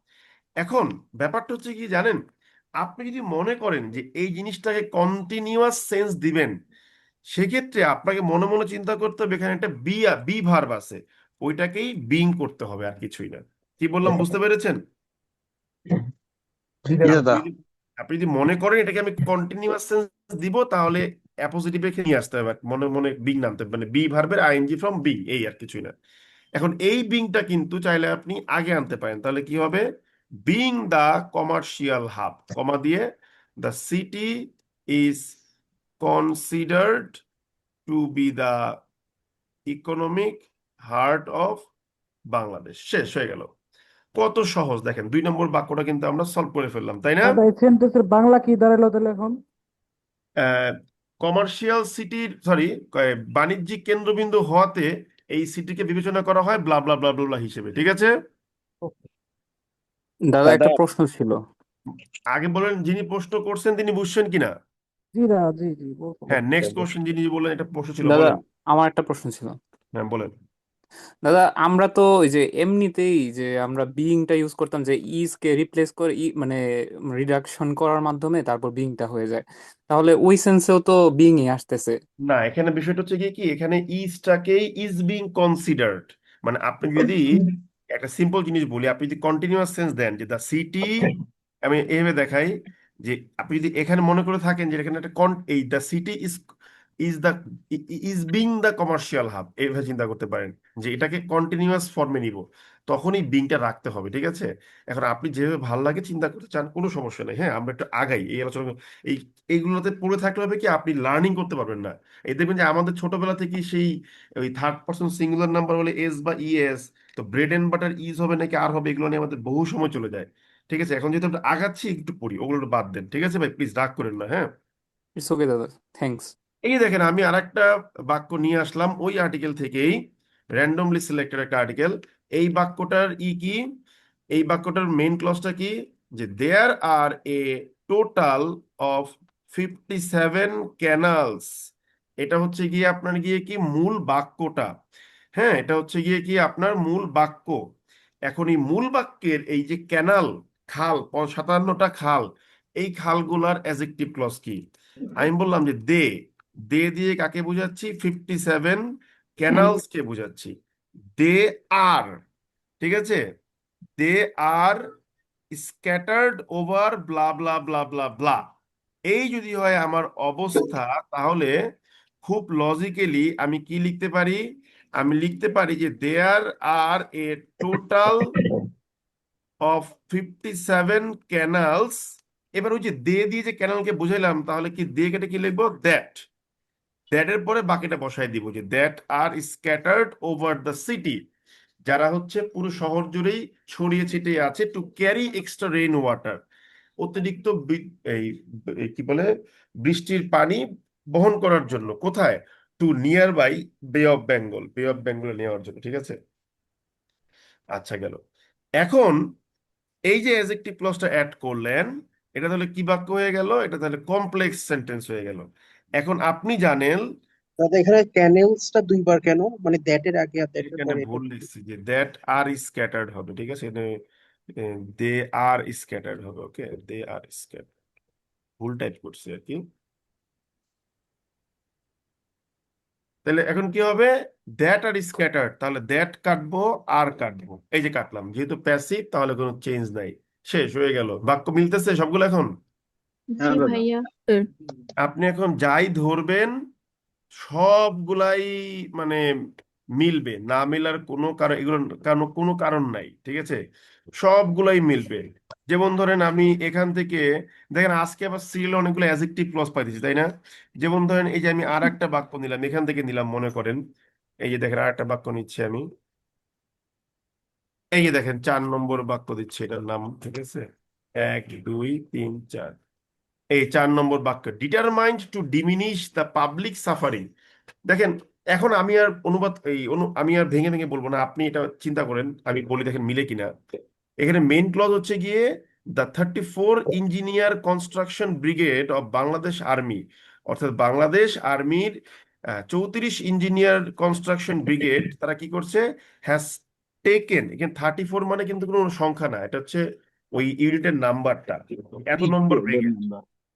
এখন ব্যাপারটা হচ্ছে কি জানেন, আপনি যদি মনে করেন যে এই জিনিসটাকে কন্টিনিউয়াস সেন্স দিবেন, সেক্ষেত্রে আপনাকে মনে মনে চিন্তা করতে হবে এখানে একটা বি ভার্ব আছে, ওইটাকেই বিং করতে হবে, আর কিছুই না। কি বললাম বুঝতে পেরেছেন? আপনি যদি মনে করেন এটাকে আমি কন্টিনিউয়াস সেন্স দিব, তাহলে অ্যাপোজিটিভ রেখে নিয়ে আসতে হবে, মনে মনে বিং নামতে হবে, মানে বি ভার্বের আইএনজি ফ্রম বিং, এই আর কিছুই না। এখন এই বিংটা কিন্তু চাইলে আপনি আগে আনতে পারেন, তাহলে কি হবে? Being the commercial hub, comma দিয়ে the city is considered to be the economic heart of Bangladesh. শেষ হয়ে গেল। কত সহজ দেখেন, 2 নম্বর বাক্যটা কিন্তু আমরা সলভ করে ফেললাম, তাই না? এই সেন্টেন্সের বাংলা কি দাঁড়ালো তাহলে এখন? কমার্শিয়াল সিটির বাণিজ্যিক কেন্দ্রবিন্দু হওয়াতে এই সিটিকে বিবেচনা করা হয় ব্লা ব্লা ব্লা ব্লা হিসেবে, ঠিক আছে? দাদা একটা প্রশ্ন ছিল। আগে বলেন, যিনি প্রশ্ন করছেন তিনি বুঝছেন কিনা? জি জি জি বলবো। হ্যাঁ, নেক্সট কোশ্চেন যিনি বললেন, এটা প্রশ্ন ছিল, দাদা বলেন। আমার একটা প্রশ্ন ছিল। হ্যাঁ, বলেন। দাদা আমরা তো ওই যে এমনিতেই যে আমরা বিইংটা ইউজ করতাম, যে ইজ কে রিপ্লেস করে মানে রিডাকশন করার মাধ্যমে তারপর বিইংটা হয়ে যায়, তাহলে ওই সেন্সেও তো বিইং এ আসতেছে। না, এখানে বিষয়টা হচ্ছে কি, এখানে ইজটাকেই ইজ বিং কনসিডার্ড। মানে আপনি যদি একটা সিম্পল জিনিস বলি, আপনি যদি কন্টিনিউয়াস সেন্স দেন যে দ্য সিটি, আমি এইভাবে দেখাই যে আপনি যদি এখানে মনে করে থাকেন যে এখানে একটা এই the city is is the is being the commercial hub, এইভাবে চিন্তা করতে পারেন যে এটাকে কন্টিনিউয়াস ফর্মে নিব, তখনই বিংটা রাখতে হবে, ঠিক আছে? এখন আপনি যেভাবে ভালো লাগে চিন্তা করতে চান, কোনো সমস্যা নেই। হ্যাঁ, আমরা একটু আগাই এই আলোচনা। এই এইগুলোতে পড়ে থাকলে হবে কি, আপনি লার্নিং করতে পারবেন না। এই দেখবেন যে আমাদের ছোটবেলা থেকে সেই ওই থার্ড পার্সন সিঙ্গুলার নাম্বার হলে এস বা ইএস, তো ব্রেড এন্ড বাটার ইজ হবে নাকি আর হবে, এগুলো নিয়ে আমাদের বহু সময় চলে যায়। ঠিক আছে, এখন যেহেতু আমরা আগাচ্ছি, একটু পড়ি, ওগুলো একটু বাদ দেন, ঠিক আছে ভাই? প্লিজ রাগ করেন না, হ্যাঁ। ইটস ওকে দাদা, থ্যাঙ্কস। এই যে দেখেন, আমি আরেকটা বাক্য নিয়ে আসলাম ওই আর্টিকেল থেকেই, র্যান্ডমলি সিলেক্টেড একটা আর্টিকেল। এই বাক্যটার কি, এই বাক্যটার মেইন ক্লজটা কি, যে দেয়ার আর এ টোটাল অফ 57 ক্যানালস। এটা হচ্ছে গিয়ে আপনার গিয়ে কি মূল বাক্যটা। হ্যাঁ, এটা হচ্ছে গিয়ে কি আপনার মূল বাক্য। এখন এই মূল বাক্যের এই যে ক্যানাল, খাল, 57টা খাল, এই খালগুলার অ্যাডজেক্টিভ ক্লজ কি? আমি বললাম যে দে, দে দিয়ে কাকে বোঝাচ্ছি? 57 ক্যানালস কে বোঝাচ্ছি। দে আর, ঠিক আছে, দে আর স্ক্যাটার্ড ওভার ব্লা ব্লা ব্লা ব্লা ব্লা। এই যদি হয় আমার অবস্থা, তাহলে খুব লজিক্যালি আমি কি লিখতে পারি? আমি লিখতে পারি যে দেয়ার আর এ টোটাল অফ 57 ক্যানালস। এবার ওই যে দে দিয়ে যে ক্যানালকে বুঝাইলাম, তাহলে কি দে কেটে কি লিখবো? দ্যাট। দ্যাটের পরে বাকিটা বসাই দিব যে that are scattered over the city, যারা হচ্ছে পুরো শহর জুড়েই ছড়িয়ে ছিটিয়ে আছে, to carry extra rain water, অতিরিক্ত এই কি বলে, বৃষ্টির পানি বহন করার জন্য। কোথায়? টু নিয়ার বাই বে অফ বেঙ্গল, বে অফ বেঙ্গলে নেওয়ার জন্য, ঠিক আছে? আচ্ছা, গেল। এখন এই যে অ্যাডজেক্টিভ ক্লজটা অ্যাড করলেন, এটা তাহলে কি বাক্য হয়ে গেল? এটা তাহলে কমপ্লেক্স সেন্টেন্স হয়ে গেল। এখন আপনি জানেন, দাদা এখানে ক্যানেলসটা দুইবার কেন, মানে দ্যাট এর আগে আর দ্যাট এর এখানে পরে এটা ভুল লিখছি যে দ্যাট আর স্ক্যাটার্ড হবে, ঠিক আছে? দে আর স্ক্যাটার্ড হবে, ওকে, দে আর স্ক্যাটার্ড, ভুল টাইপ করছি আর কি। তাহলে এখন কি হবে? দ্যাট আর স্ক্যাটার্ড, তাহলে দ্যাট কাটবো আর কাটবো, এই যে কাটলাম, যেহেতু প্যাসিভ তাহলে কোনো চেঞ্জ নাই, শেষ হয়ে গেল। বাক্য মিলতেছে সবগুলো এখন? হ্যাঁ জি দাদা। ভাইয়া। আপনি এখন যাই ধরবেন সবগুলাই মানে মিলবে, না মিলার কোনো কারণ, এগুলো কোনো কারণ নাই, ঠিক আছে? সবগুলাই মিলবে। যেমন ধরেন আমি এখান থেকে, দেখেন আজকে আবার সিরিয়াল অনেকগুলো অ্যাডজেক্টিভ ক্লজ পাইতেছি, তাই না? যেমন ধরেন এই যে আমি আর একটা বাক্য নিলাম, এখান থেকে নিলাম মনে করেন, এই যে দেখেন আর একটা বাক্য নিচ্ছি আমি, এই যে দেখেন 4 নম্বর বাক্য দিচ্ছি, এটার নাম, ঠিক আছে? 1 2 3 4, এই 4 নম্বর বাক্য, determined to diminish the public suffering. দেখেন, এখন আমি আর অনুবাদ আমি আর ভেঙে ভেঙে বলবো না, আপনি এটা চিন্তা করেন, আমি বলি দেখেন মিলে কিনা। এখানে মেইন ক্লজ হচ্ছে গিয়ে the 34 engineer construction brigade of Bangladesh army, অর্থাৎ বাংলাদেশ আর্মির 34 ইঞ্জিনিয়ার কনস্ট্রাকশন ব্রিগেড, তারা কি করছে? হ্যাজ টেকেন, এখানে 34 মানে কিন্তু কোনো সংখ্যা না, এটা হচ্ছে ওই ইউনিটের নাম্বারটা, এত নম্বর ব্রিগেড।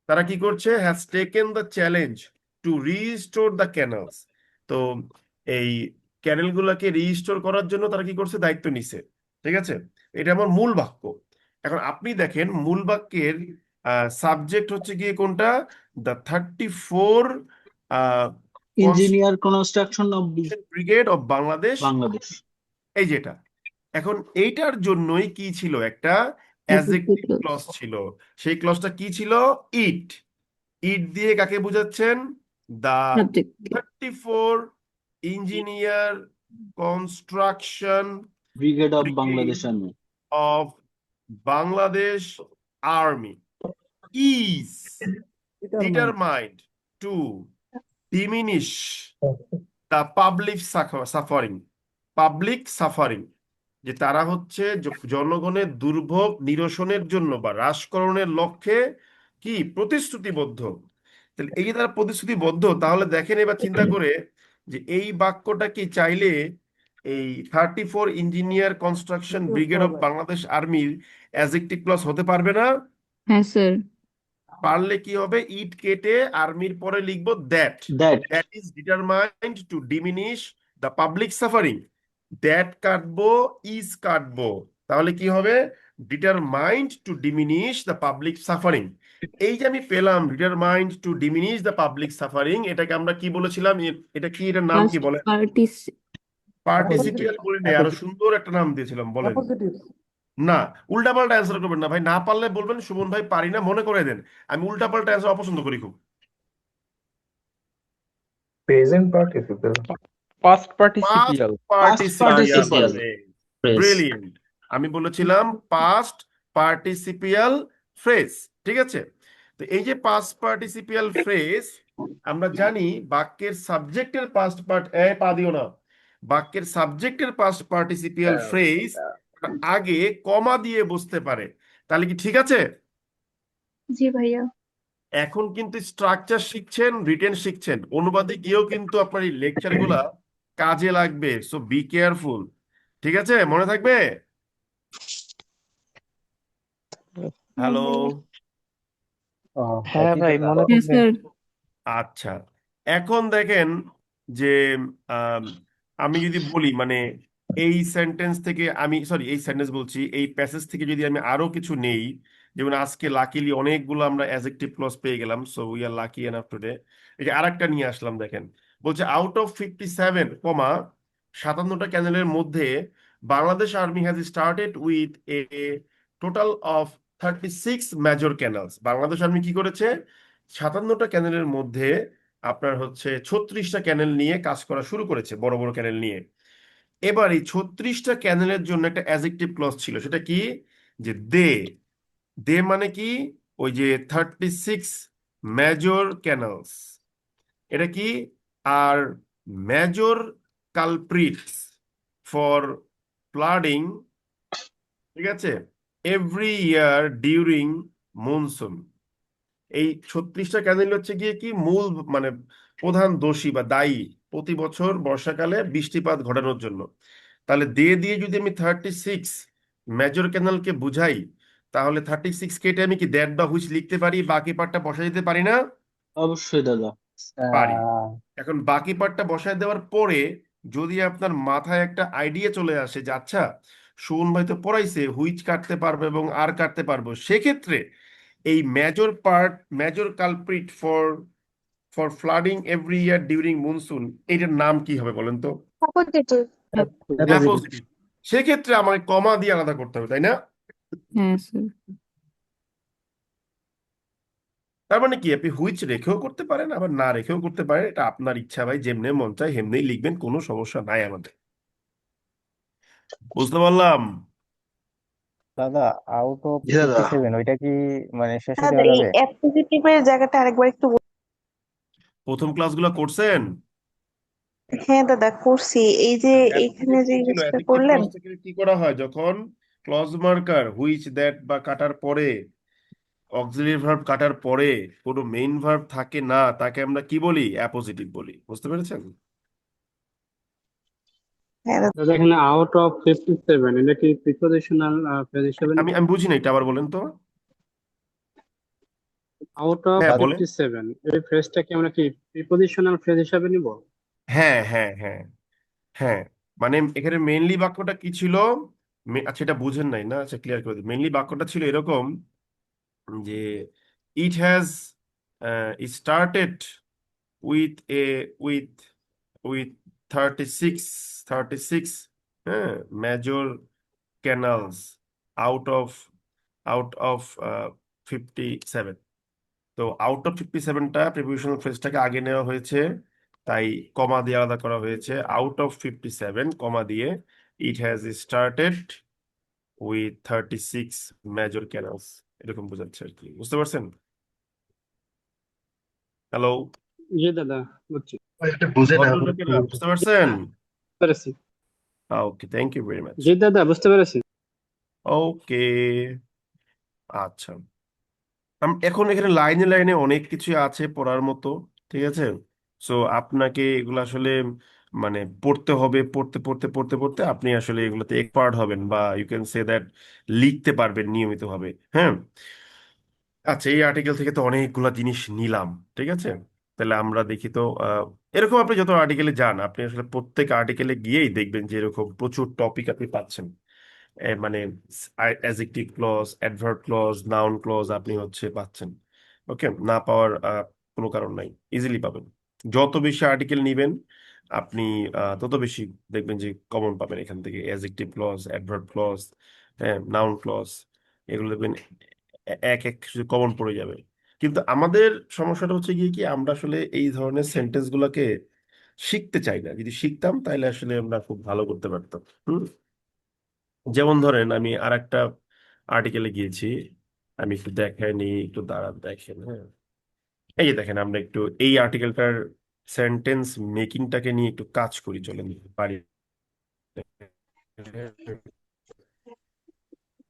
তারা কি করছে? Has taken the challenge to restore the canals. তো এই ক্যানেল গুলাকে রিস্টোর করার জন্য তারা কি করছে? দায়িত্ব নিছে, ঠিক আছে? এটা আমার মূল বাক্য। এখন আপনি দেখেন মূল বাক্যের সাবজেক্ট হচ্ছে গিয়ে কোনটা? The 34 engineer construction of brigade of Bangladesh, Bangladesh. এই যেটা। এখন এইটার জন্যই কি ছিল? একটা অ্যাডজেক্টিভ ক্লজ ছিল। সেই ক্লজটা কি ছিল? ইট। ইট দিয়ে কাকে বোঝাচ্ছেন? The subject. 34 engineer construction brigade of brigade Bangladesh army. Of Bangladesh army is determined to diminish the public suffering, যে তারা হচ্ছে জনগণের দুর্ভোগ নিরসনের জন্য বা হ্রাসকরণের লক্ষ্যে কি প্রতিশ্রুতিবদ্ধ। তাহলে এই যে তারা প্রতিশ্রুতিবদ্ধ, তাহলে দেখেন এবার চিন্তা করে যে এই বাক্যটা কি চাইলে এই 34 ইঞ্জিনিয়ার কনস্ট্রাকশন Use ব্রিগেড করা অফ যায়। বাংলাদেশ আর্মির অ্যাডজেক্টিভ ক্লজ হতে পারবে না? হ্যাঁ স্যার। পারলে কি হবে, ইট কেটে আর্মির পরে লিখবো that that that is determined to diminish the public suffering. That কাটবো, ইজ কাটবো, তাহলে কি হবে, determined to diminish the public suffering. এই যে আমি পেলাম determined to diminish the public suffering, এটাকে আমরা কি বলেছিলাম, এটা কি, এটার নাম কি ফার্স্ট বলেন? পার্টিসিপিয়াল বলি না, আরো সুন্দর একটা নাম দিয়েছিলাম, বলেন। Appositives. না, উল্টাপাল্টা অ্যান্সার করবেন না ভাই, না পারলে বলবেন সুমন ভাই পারি না, মনে করে দেন। আমি উল্টাপাল্টা অ্যান্সার অপছন্দ করি খুব। Present participle. Past past participial. পার্টিসিপিয়াল participial phrase. Brilliant. আমি বলেছিলাম পাস্ট পার্টিসিপিয়াল ফ্রেজ, ঠিক আছে? তো এই যে পাস্ট পার্টিসিপিয়াল ফ্রেজ, আমরা জানি বাক্যের সাবজেক্টের পাস্ট পার্ট, পা দিও না, বাক্যের সাবজেক্টের পাস্ট পার্টিসিপিয়াল ফ্রেজ আগে কমা দিয়ে বসতে পারে। তাহলে কি ঠিক আছে? জি ভাইয়া। এখন কিন্তু স্ট্রাকচার শিখছেন, রিটেন শিখছেন, অনুবাদে গিয়েও কিন্তু আপনার এই লেকচার গুলা কাজে লাগবে, সো বি কেয়ারফুল। ঠিক আছে, মনে থাকবে? হ্যালো, হ্যাঁ ভাই, মনে হ্যাঁ থাকবে। স্যার। আচ্ছা। এখন দেখেন যে আম, আমি যদি বলি মানে এই সেন্টেন্স থেকে আমি, সরি এই সেন্টেন্স বলছি, এই প্যাসেজ থেকে যদি আমি আরো কিছু নেই, যেমন আজকে লাকিলি অনেকগুলো আমরা অ্যাডজেক্টিভ ক্লজ পেয়ে গেলাম, so we are lucky enough today. এই যে আরেকটা নিয়ে আসলাম, দেখেন বলছে আউট অফ 57, 57টা ক্যানেলের মধ্যে Bangladesh army has started with a total of 36 major canals. Bangladesh army কি করেছে, 57টা ক্যানেলের মধ্যে আপনার হচ্ছে 36টা ক্যানেল নিয়ে কাজ করা শুরু করেছে, বড় বড় ক্যানেল নিয়ে। এবার এই 36টা ক্যানেলের জন্য একটা অ্যাডজেক্টিভ ক্লজ ছিল, সেটা কি, যে দে। দে মানে কি, ওই যে 36 মেজর ক্যানেলস, এটা কি, আর মেজর কালপ্রিটস ফর ফ্লাডিং, ঠিক আছে, এভরি ইয়ার ডিউরিং মনসুন। এই 36টা ক্যানেল হচ্ছে গিয়ে কি মূল, মানে প্রধান দোষী বা দায়ী প্রতি বছর বর্ষাকালে বৃষ্টিপাত ঘটানোর জন্য। তাহলে দিয়ে যদি আমি 36 মেজর ক্যানেলকে বুঝাই, তাহলে 36 কেটে আমি কি দ্যাট বা হুইচ লিখতে পারি, বাকি পার্টটা বসাই দিতে পারি না? অবশ্যই দাদা। পারি। এখন বাকি পার্টটা বসায় দেওয়ার পরে যদি আপনার মাথায় একটা আইডিয়া চলে আসে যে আচ্ছা সুমন ভাই তো পড়াইছে হুইচ কাটতে পারবো এবং আর কাটতে পারবো, সেক্ষেত্রে এই major part, major culprit for for flooding every year during monsoon, এটার নাম কি হবে বলেন তো? Appositive. অ্যাপোজিটিভ। সেক্ষেত্রে আমাকে কমা দিয়ে আলাদা করতে হবে, তাই না? হ্যাঁ স্যার। তার মানে কি, আপনি হুইচ রেখেও করতে পারেন আবার না রেখেও করতে পারেন, এটা আপনার ইচ্ছা ভাই, যেমনে মন চায় হেমনেই লিখবেন, কোনো সমস্যা নাই আমাদের। বুঝতে পারলাম? দাদা আউট অফ জি দাদা। 57 ওইটা কি মানে শেষে দাদা দেওয়া এই যাবে? অ্যাপোজিটিভের জায়গাটা আরেকবার একটু প্রথম ক্লাসগুলো করছেন? হ্যাঁ দাদা করছি, এই যে এইখানে অ্যাডজেক্টিভ যে কি ছিল, জিনিসটা অ্যাডজেক্টিভ করলেন। ক্লজ থেকে কি করা হয়, যখন ক্লজ মার্কার হুইচ দ্যাট বা কাটার পরে, অক্সিলারি ভার্ব কাটার পরে কোনো মেইন ভার্ব থাকে না, তাকে আমরা কি বলি, অ্যাপোজিটিভ বলি। বুঝতে পেরেছেন? হ্যাঁ দাদা। দাদা এখানে আউট অফ 57 এটা কি প্রিপোজিশনাল ফ্রেজ হিসেবে আমি নিব? আমি বুঝি না, এটা আবার বলেন তো। আউট অফ হ্যাঁ বলেন। 57 এই ফ্রেজটা কি আমরা কি প্রিপোজিশনাল ফ্রেজ হিসেবে নিব? হ্যাঁ হ্যাঁ হ্যাঁ হ্যাঁ, মানে এখানে মেইনলি বাক্যটা কি ছিল, আচ্ছা এটা বুঝেন নাই না, আচ্ছা ক্লিয়ার করে দিই। মেইনলি বাক্যটা ছিল এরকম যে it has started with A with with 36 হ্যাঁ মেজর ক্যানালস আউট অফ 57। তো আউট অফ 57টা প্রিপোজিশনাল ফ্রেজটাকে আগে নেওয়া হয়েছে, তাই কমা দিয়ে আলাদা করা হয়েছে। আউট অফ 57 কমা দিয়ে it has started with 36 major canals, এরকম বোঝাচ্ছে আর কি। বুঝতে পারছেন? হ্যালো, জি দাদা বুঝছি। ভদ্রলোকেরা বুঝতে পারছেন? পেরেছি। ওকে, থ্যাংক ইউ ভেরি মাচ। জি দাদা বুঝতে পেরেছি। ওকে, আচ্ছা। এখন এখানে লাইনে লাইনে অনেক কিছু আছে পড়ার মতো, ঠিক আছে। সো আপনাকে এগুলো আসলে মানে পড়তে হবে, পড়তে পড়তে পড়তে পড়তে আপনি আসলে এগুলোতে এক্সপার্ট হবেন, বা ইউ ক্যান সে দ্যাট লিখতে পারবেন নিয়মিতভাবে। হ্যাঁ, আচ্ছা, এই আর্টিকেল থেকে তো অনেকগুলা জিনিস নিলাম, ঠিক আছে। তাহলে আমরা দেখি তো এরকম আপনি যত আর্টিকেলে যান, আপনি আসলে প্রত্যেক আর্টিকেলে গিয়েই দেখবেন যে এরকম প্রচুর টপিক আপনি পাচ্ছেন। মানে adjective clause, adverb clause, noun clause আপনি হচ্ছে পাচ্ছেন। ওকে, না পাওয়ার কোনো কারণ নাই, ইজিলি পাবেন। যত বেশি আর্টিকেল নিবেন আপনি তত বেশি দেখবেন যে কমন পাবেন এখান থেকে। অ্যাডজেক্টিভ ক্লজ, অ্যাডভার্ব ক্লজ, হ্যাঁ, নাউন ক্লজ, এগুলো দেখবেন এক এক কমন পড়ে যাবে। কিন্তু আমাদের সমস্যাটা হচ্ছে গিয়ে কি, আমরা আসলে এই ধরনের সেন্টেন্স গুলাকে শিখতে চাই না। যদি শিখতাম তাহলে আসলে আমরা খুব ভালো করতে পারতাম। হুম, যেমন ধরেন আমি আর একটা আর্টিকেলে গিয়েছি, আমি একটু দেখাই নি, একটু দাঁড়ান দেখেন। হ্যাঁ, এই যে দেখেন, আমরা একটু এই আর্টিকেলটার সেন্টেন্স মেকিংটাকে নিয়ে একটু কাজ করি, চলেন পারি।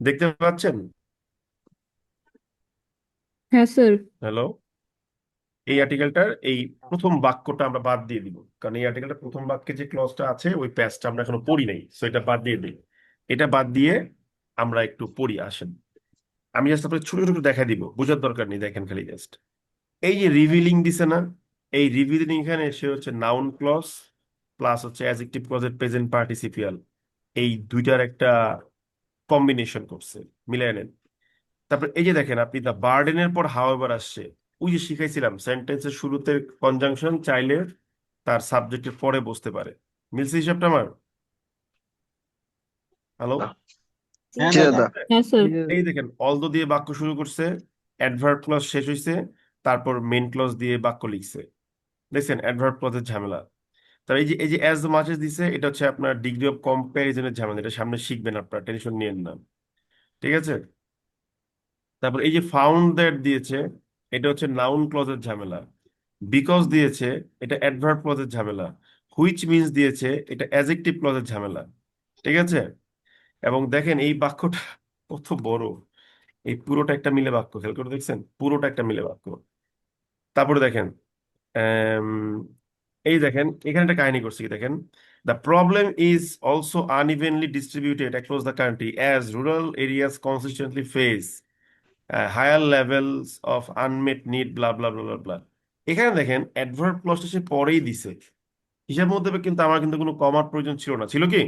দেখতে পাচ্ছেন? হ্যাঁ স্যার। হ্যালো, এই আর্টিকেলটার এই প্রথম বাক্যটা আমরা বাদ দিয়ে দিব, কারণ এই আর্টিকেলটার প্রথম বাক্যে যে ক্লজটা আছে ওই প্যাসটা আমরা এখনো পড়ি নাই, সো এটা বাদ দিয়ে দিই। এটা বাদ দিয়ে আমরা একটু পড়ি, আসেন। আমি জাস্ট আপনাকে ছোট ছোট দেখাই দিব, বোঝার দরকার নেই, দেখেন খালি জাস্ট। এই যে রিভিলিং দিছে না, এই রিভিলিং এখানে সে হচ্ছে নাউন ক্লজ প্লাস হচ্ছে অ্যাডজেক্টিভ ক্লজের প্রেজেন্ট পার্টিসিপিয়াল, এই দুইটার একটা কম্বিনেশন করছে, মিলাই নেন। তারপর এই যে দেখেন আপনি, দা বার্ডেনের পর হাওয়েভার আসছে। ওই যে শিখাইছিলাম সেন্টেন্সের শুরুতে কনজাংশন চাইলে তার সাবজেক্টের পরে বসতে পারে। মিলছে হিসাবটা আমার? হ্যালো, হ্যাঁ জি দাদা। দাদা। হ্যাঁ স্যার। এই দেখেন অলদো দিয়ে বাক্য শুরু করছে, অ্যাডভার্ব ক্লজ শেষ হয়েছে, তারপর মেন ক্লজ দিয়ে বাক্য লিখছে। দেখছেন অ্যাডভার্ব ক্লজের ঝামেলা। তার এই যে অ্যাজ মাচ এস দিছে, এটা হচ্ছে আপনার ডিগ্রি অফ কম্প্যারিজনের ঝামেলা, এটা সামনে শিখবেন, আপনার টেনশন নিয়েন না, ঠিক আছে। তারপর এই যে ফাউন্ড দ্যাট দিয়েছে, এটা হচ্ছে নাউন ক্লজের ঝামেলা। বিকজ দিয়েছে, এটা অ্যাডভার্ব ক্লজের ঝামেলা। হুইচ মিন্স দিয়েছে, এটা অ্যাডজেক্টিভ ক্লজের ঝামেলা, ঠিক আছে। এবং দেখেন এই বাক্যটা কত বড়, এই পুরোটা একটা মিলে বাক্য, খেয়াল করে দেখছেন, পুরোটা একটা মিলে বাক্য। তারপরে দেখেন আম, এই দেখেন এখানে একটা কাহিনী করছি কি দেখেন, the problem is also unevenly distributed across the country as rural areas consistently face higher levels of unmet need, blah blah blah blah blah. এখানে দেখেন অ্যাডভার্ব ক্লজটা সে পরেই দিছে, হিসাব মধ্যে কিন্তু আমার কিন্তু কোনো কমার প্রয়োজন ছিল না, ছিল কি?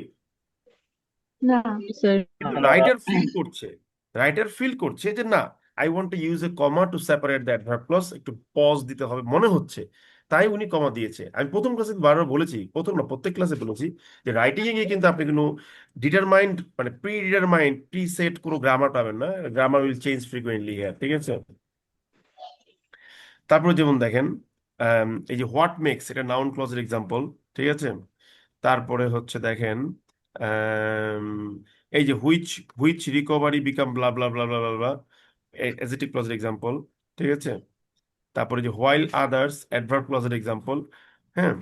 না স্যার। কিন্তু রাইটার ফিল করছে যে না, I want to use a comma to separate the adverb clause, একটু পজ দিতে হবে মনে হচ্ছে, তাই উনি কমা দিয়েছে। আমি প্রথম ক্লাসে বারবার বলেছি, প্রথম না প্রত্যেক ক্লাসে বলেছি, যে রাইটিং এ গিয়ে কিন্তু আপনি কোনো ডিটারমাইন্ড মানে প্রি ডিটারমাইন্ড প্রি সেট কোনো গ্রামার পাবেন না, grammar will change frequently here, ঠিক আছে। তারপরে যেমন দেখেন এই যে হোয়াট মেক্স, এটা নাউন ক্লজের এক্সাম্পল, ঠিক আছে। তারপরে হচ্ছে দেখেন আম, এই যে which which recovery become blah blah blah blah blah blah, adjective ক্লজের এক্সাম্পল, ঠিক আছে। তারপরে যে হোয়াইল আদার্স, অ্যাডভার্ব ক্লজের এক্সাম্পল। হ্যাঁ,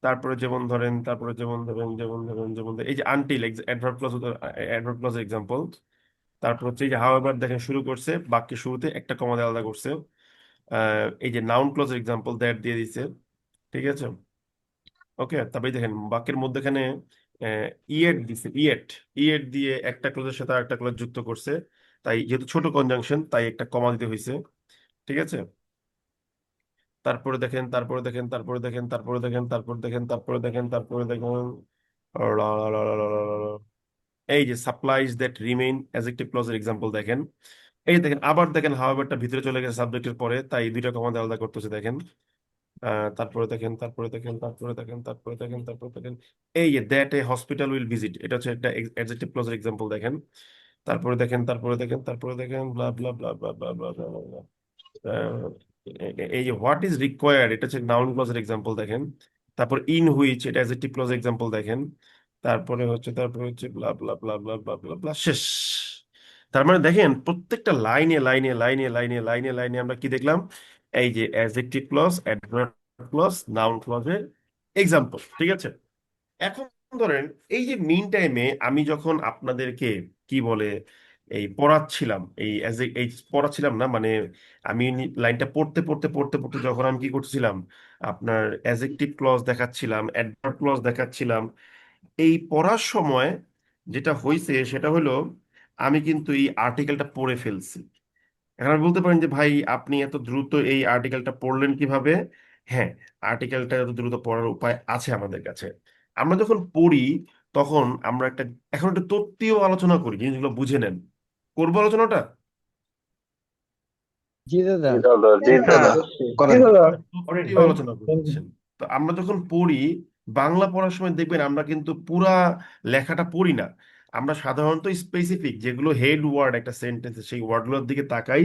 তারপরে যেমন ধরেন, তারপরে যেমন ধরেন এই যে আনটিল, অ্যাডভার্ব ক্লজের এক্সাম্পল। তারপর হচ্ছে এই যে হাউএভার দেখেন শুরু করছে, বাক্যের শুরুতে একটা কমা দিয়ে আলাদা করছে। এই যে নাউন ক্লজের এক্সাম্পল দ্যাট দিয়ে দিছে, ঠিক আছে। ওকে, তারপরে দেখেন বাক্যের মধ্যেখানে ইয়েট দিছে, ইয়েট ইয়েট দিয়ে একটা ক্লজের সাথে আরেকটা ক্লজ যুক্ত করছে, তাই যেহেতু ছোট কনজাংশন তাই একটা কমা দিতে হয়েছে, ঠিক আছে। তারপরে দেখেন, তারপরে দেখেন, তারপরে দেখেন, তারপরে দেখেন, তারপরে দেখেন, তারপরে দেখেন, তারপরে দেখেন, এই যে সাপ্লাইজ দ্যাট রিমেইন, অ্যাডজেক্টিভ ক্লজের এক্সাম্পল দেখেন। এই দেখেন আবার দেখেন হাউএভারটা ভিতরে চলে গেছে সাবজেক্টের পরে, তাই দুইটা কমা দিয়ে আলাদা করতেছে দেখেন। তারপরে দেখেন, তারপরে দেখেন, তারপরে দেখেন, তারপরে দেখেন, তারপরে দেখেন, এই যে that a hospital will visit, এটা হচ্ছে একটা অ্যাডজেক্টিভ ক্লজের এক্সাম্পল দেখেন। তারপরে দেখেন, তারপরে দেখেন, তারপরে দেখেন, ব্লা blah blah blah blah blah blah ব্লা। এই যে হোয়াট ইজ রিকোয়ার্ড, এটা হচ্ছে নাউন ক্লজের এক্সাম্পল দেখেন। তারপর ইন হুইচ, এটা অ্যাডজেক্টিভ ক্লজের এক্সাম্পল দেখেন। তারপরে হচ্ছে ব্লা blah blah blah blah blah ব্লা, শেষ। তার মানে দেখেন প্রত্যেকটা লাইনে লাইনে লাইনে লাইনে লাইনে লাইনে আমরা কি দেখলাম, এই যে adjective clause, adverb clause, noun ক্লজের এক্সাম্পল, ঠিক আছে। এখন ধরেন এই যে মিন টাইমে আমি যখন আপনাদেরকে কি বলে এই পড়াচ্ছিলাম, এই পড়াচ্ছিলাম না মানে আমি লাইনটা পড়তে পড়তে পড়তে পড়তে যখন আমি কি করছিলাম, আপনার অ্যাডজেক্টিভ ক্লজ দেখাচ্ছিলাম, অ্যাডভার্ব ক্লজ দেখাচ্ছিলাম, এই পড়ার সময় যেটা হয়েছে সেটা হলো আমি কিন্তু এই আর্টিকেলটা পড়ে ফেলছি। এখন আপনি বলতে পারেন যে ভাই আপনি এত দ্রুত এই আর্টিকেলটা পড়লেন কিভাবে? হ্যাঁ, আর্টিকেলটা এত দ্রুত পড়ার উপায় আছে আমাদের কাছে। আমরা যখন পড়ি তখন আমরা এখন একটা তত্ত্বীয় আলোচনা করি, জিনিসগুলো বুঝে নেন। করবো আলোচনাটা? জি দাদা। জি দাদা অবশ্যই। করেন। তত্ত্বীয় আলোচনা করছেন। তো আমরা যখন পড়ি, বাংলা পড়ার সময় দেখবেন আমরা কিন্তু পুরা লেখাটা পড়ি না। আমরা সাধারণত স্পেসিফিক যেগুলো হেড ওয়ার্ড একটা সেন্টেন্সে, সেই ওয়ার্ডগুলোর দিকে তাকাই,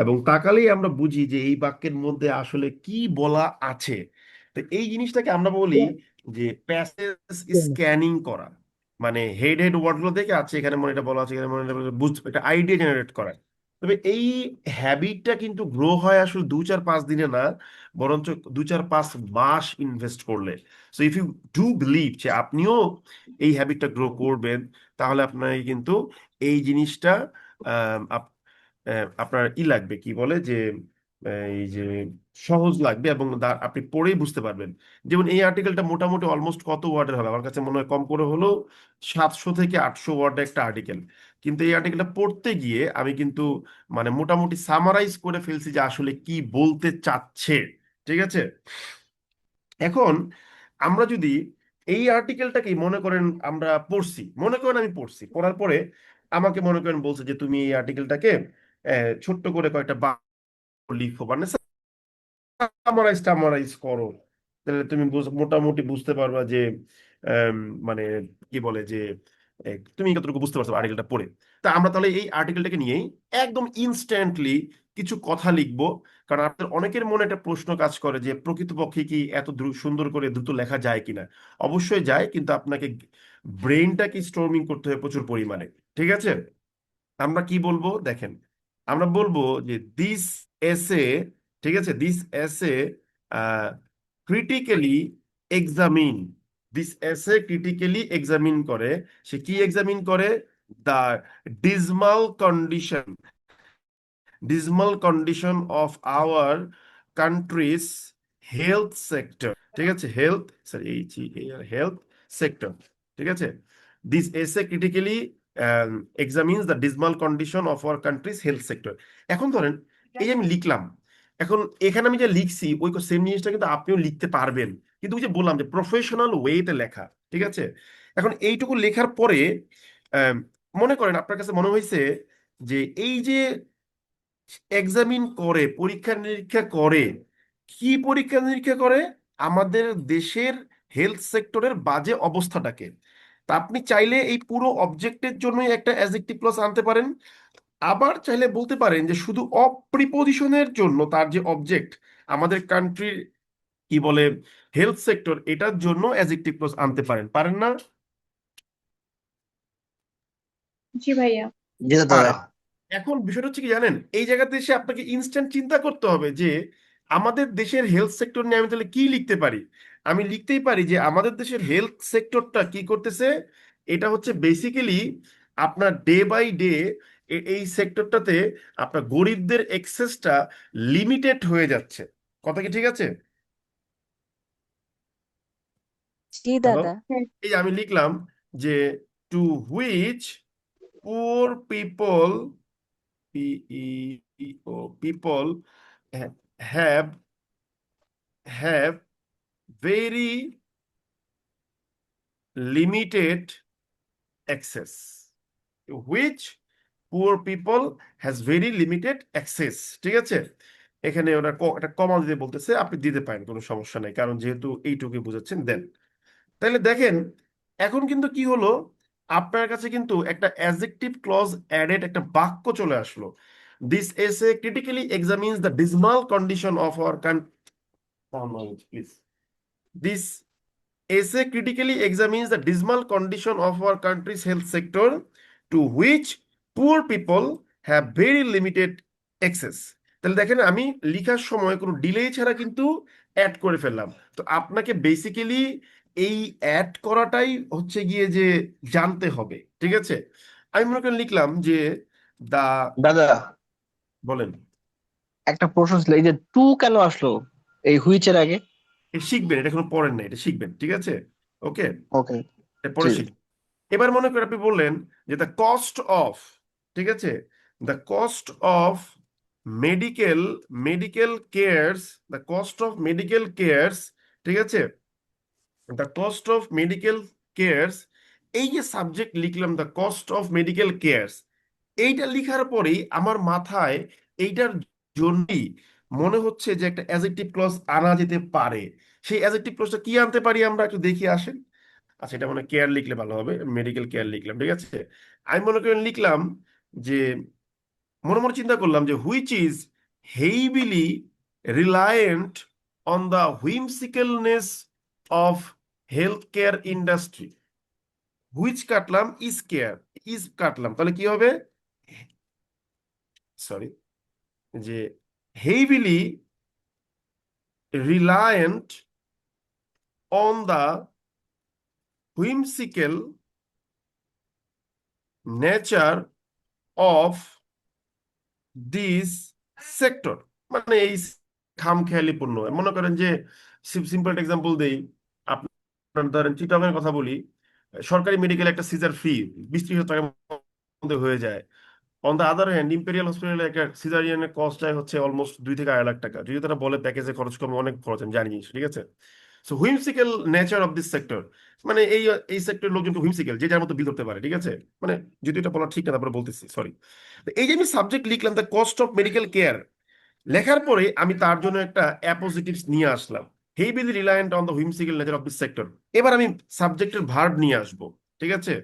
এবং তাকালেই আমরা বুঝি যে এই বাক্যের মধ্যে আসলে কি বলা আছে। তো এই জিনিসটাকে আমরা বলি যে প্যাসেজ স্ক্যানিং করা। মানে হেড হেড ওয়ার্ডগুলো দেখে আছে, এখানে মনে এটা বলা আছে, এখানে মনে এটা একটা আইডিয়া জেনারেট করা। তবে এই হ্যাবিটটা কিন্তু গ্রো হয় আসলে 2-4-5 দিনে না, বরঞ্চ 2-4-5 মাস ইনভেস্ট করলে। So if you do believe যে আপনিও এই হ্যাবিটটা গ্রো করবেন, তাহলে আপনার কিন্তু এই জিনিসটা আপনার লাগবে, কি বলে যে এই যে সহজ লাগবে, এবং আপনি পড়েই বুঝতে পারবেন। যেমন এই আর্টিকেলটা মোটামুটি অলমোস্ট কত ওয়ার্ডের হবে আমার কাছে মনে হয়, কম করে হলেও 700 থেকে 800 ওয়ার্ডের একটা আর্টিকেল। কিন্তু এই আর্টিকেলটা পড়তে গিয়ে আমি কিন্তু মানে মোটামুটি সামারাইজ করে ফেলছি যে আসলে কি বলতে চাচ্ছে। ঠিক আছে? এখন আমরা যদি এই আর্টিকেলটাকে মনে করেন আমরা পড়ছি, মনে করেন আমি পড়ছি, পড়ার পরে আমাকে মনে করেন বলছে যে তুমি এই আর্টিকেলটাকে ছোট্ট করে কয়েকটা বাক্য লিখো, মানে সামারাইজ করো। তাহলে তুমি মোটামুটি বুঝতে পারবা যে আম, মানে কি বলে যে তুমি কতটুকু বুঝতে পারছো আর্টিকেলটা পড়ে। তা আমরা তাহলে এই আর্টিকেলটাকে নিয়েই একদম ইনস্ট্যান্টলি কিছু কথা লিখবো। কারণ আপনাদের অনেকের মনে একটা প্রশ্ন কাজ করে যে প্রকৃতপক্ষে কি এত সুন্দর করে দ্রুত লেখা যায় কিনা। অবশ্যই যায়, কিন্তু আপনাকে ব্রেনটাকে স্টর্মিং করতে হবে প্রচুর পরিমাণে। ঠিক আছে? আমরা কি বলবো দেখেন, আমরা বলবো যে দিস এসে, ঠিক আছে, this essay critically examine, this essay critically examine করে। সে কি এক্সামিন করে? The dismal condition, of our country's health sector. ঠিক আছে? Health, sorry health sector. ঠিক আছে? This essay critically examines the dismal condition of our country's health sector. এখন ধরেন এই যে আমি লিখলাম, এখন এখানে আমি যে লিখছি ওই সেম জিনিসটা কিন্তু আপনিও লিখতে পারবেন, কিন্তু ওই যে বললাম যে প্রফেশনাল ওয়েতে লেখা। ঠিক আছে? এখন এইটুকু লেখার পরে আহ, মনে করেন আপনার কাছে মনে হয়েছে যে এই যে এক্সামিন করে, পরীক্ষা নিরীক্ষা করে, কি পরীক্ষা নিরীক্ষা করে? আমাদের দেশের হেলথ সেক্টরের বাজে অবস্থাটাকে। তা আপনি চাইলে এই পুরো অবজেক্টের জন্যই একটা অ্যাডজেক্টিভ ক্লজ আনতে পারেন, আবার চাইলে বলতে পারেন যে শুধু অপ্রিপজিশনের জন্য তার যে অবজেক্ট, আমাদের কান্ট্রির কি বলে হেলথ সেক্টর, এটার জন্য অ্যাডজেক্টিভ ক্লজ আনতে পারেন, পারেন না? জি ভাইয়া। জি দাদা। পারেন। এখন বিষয়টা হচ্ছে কি জানেন, এই জায়গাতে এসে আপনাকে ইনস্ট্যান্ট চিন্তা করতে হবে যে আমাদের দেশের হেলথ সেক্টর নিয়ে আমি তাহলে কি লিখতে পারি। আমি লিখতেই পারি যে আমাদের দেশের হেলথ সেক্টরটা কি করতেছে, এটা হচ্ছে বেসিক্যালি আপনার ডে বাই ডে এই সেক্টরটাতে আপনার গরিবদের এক্সেসটা লিমিটেড হয়ে যাচ্ছে। কথা কি ঠিক আছে? জি হ্যালো, দাদা। এই যে আমি লিখলাম যে to which poor people, people have very limited access, which poor people has very limited access। ঠিক আছে? এখানে ওরা একটা কমা দিতে বলতেছে, আপনি দিতে পারেন, কোনো সমস্যা নাই, কারণ যেহেতু এইটুকুই বুঝাচ্ছেন দেন। তাহলে দেখেন এখন কিন্তু কি হলো, আপনার কাছে কিন্তু একটা অ্যাডজেক্টিভ ক্লজ অ্যাডেড একটা বাক্য চলে আসলো। This essay critically examines the dismal condition of our please, this essay critically examines the dismal condition of our country's health sector, to which poor people have very limited access। তাহলে দেখেন আমি লেখার সময় কোনো ডিলে ছাড়া কিন্তু অ্যাড করে ফেললাম। তো আপনাকে বেসিক্যালি এই অ্যাড করাটাই হচ্ছে গিয়ে যে জানতে হবে। ঠিক আছে? আমি মনে করেন লিখলাম যে দা দাদা বলেন। একটা প্রশ্ন ছিল, এই যে টু কেন আসলো এই হুইচের আগে? শিখবেন, এটা কোনো পড়েন না, এটা শিখবেন, ঠিক আছে? ওকে, ওকে, পরে জি। শিখবেন। এবার মনে করেন আপনি বললেন যে দ্য কস্ট অফ, ঠিক আছে, the cost of medical medical cares, the cost of medical cares, ঠিক আছে, the cost of medical cares. এই যে সাবজেক্ট লিখলাম the cost of medical cares, এইটা লিখার পরেই আমার মাথায় এইটার জন্যই মনে হচ্ছে যে একটা অ্যাজেক্টিভ ক্লজ আনা যেতে পারে। সেই অ্যাজেক্টিভ ক্লজটা কি আনতে পারি আমরা একটু দেখি আসেন। আচ্ছা, এটা মনে কেয়ার লিখলে ভালো হবে, মেডিকেল কেয়ার লিখলাম, ঠিক আছে। আমি মনে করেন লিখলাম যে, মনে মনে চিন্তা করলাম যে which is heavily reliant on the whimsicalness of health care industry. Which কাটলাম, ইজ কেয়ার, ইজ কাটলাম, তাহলে কি হবে, সরি, যে heavily reliant on the whimsical nature of this sector, মানে এই খামখেয়ালিপূর্ণ। মনে করেন যে সিম্পল এক্সাম্পল দেই, আপনার ধরেন চিটাগাংয়ের কথা বলি, সরকারি মেডিকেল একটা সিজার ফি 20-30 হাজার টাকার মধ্যে হয়ে যায়। On the other hand imperial হসপিটালে একটা সিজারিয়ানের কস্ট যায় হচ্ছে অলমোস্ট 2 থেকে 2.5 লাখ টাকা। যদি তারা বলে প্যাকেজে খরচ কমে, অনেক খরচ আমি জানি, ঠিক আছে। So whimsical nature of this sector, মানে এই এই সেক্টরের লোকজনকে হুইমসিক্যাল, যে যার মতো বিল ধরতে পারে, ঠিক আছে। মানে যদি এটা বলা ঠিক না, তারপরে বলতেছি, সরি। এই যে আমি সাবজেক্ট লিখলাম the cost of medical care, লেখার পরে আমি তার জন্য একটা অ্যাপোজিটিভস নিয়ে আসলাম, heavily reliant on the whimsical nature of this sector. এবার আমি সাবজেক্টের ভার্ব নিয়ে আসবো, ঠিক আছে।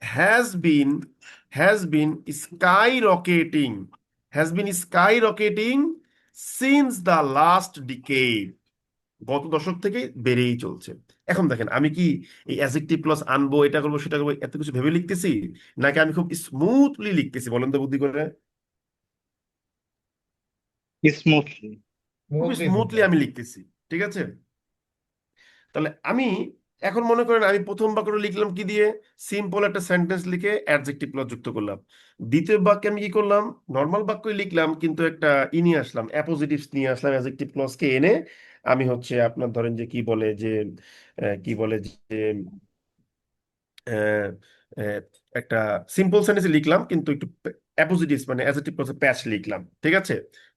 Has been, has been skyrocketing, has been skyrocketing since the last decade, গত দশক থেকে বেড়েই চলছে। এখন দেখেন, আমি কি এই অ্যাডজেক্টিভ ক্লজ আনবো, এটা করবো সেটা করবো, এত কিছু ভেবে লিখতেছি, নাকি আমি খুব স্মুথলি লিখতেছি, বলেন তো বুদ্ধি করে। স্মুথলি। খুব স্মুথলি আমি লিখতেছি, ঠিক আছে। তাহলে আমি এখন মনে করেন আমি প্রথম বাক্যটা লিখলাম কি দিয়ে, সিম্পল একটা সেন্টেন্স লিখে অ্যাডজেক্টিভ ক্লজ যুক্ত করলাম। দ্বিতীয় বাক্যে আমি কি করলাম, নর্মাল বাক্যই লিখলাম, কিন্তু একটা নিয়ে আসলাম, অ্যাপোজিটিভস নিয়ে আসলাম, অ্যাডজেক্টিভ ক্লজকে এনে আমি হচ্ছে আপনার ধরেন যে কি বলে যে কি বলে যে আহ, আহ, একটা সিম্পল সেন্টেন্স লিখলাম, কিন্তু একটু অ্যাপোজিটিভস মানে অ্যাডজেক্টিভ ক্লজে প্যাচ লিখলাম, ঠিক আছে।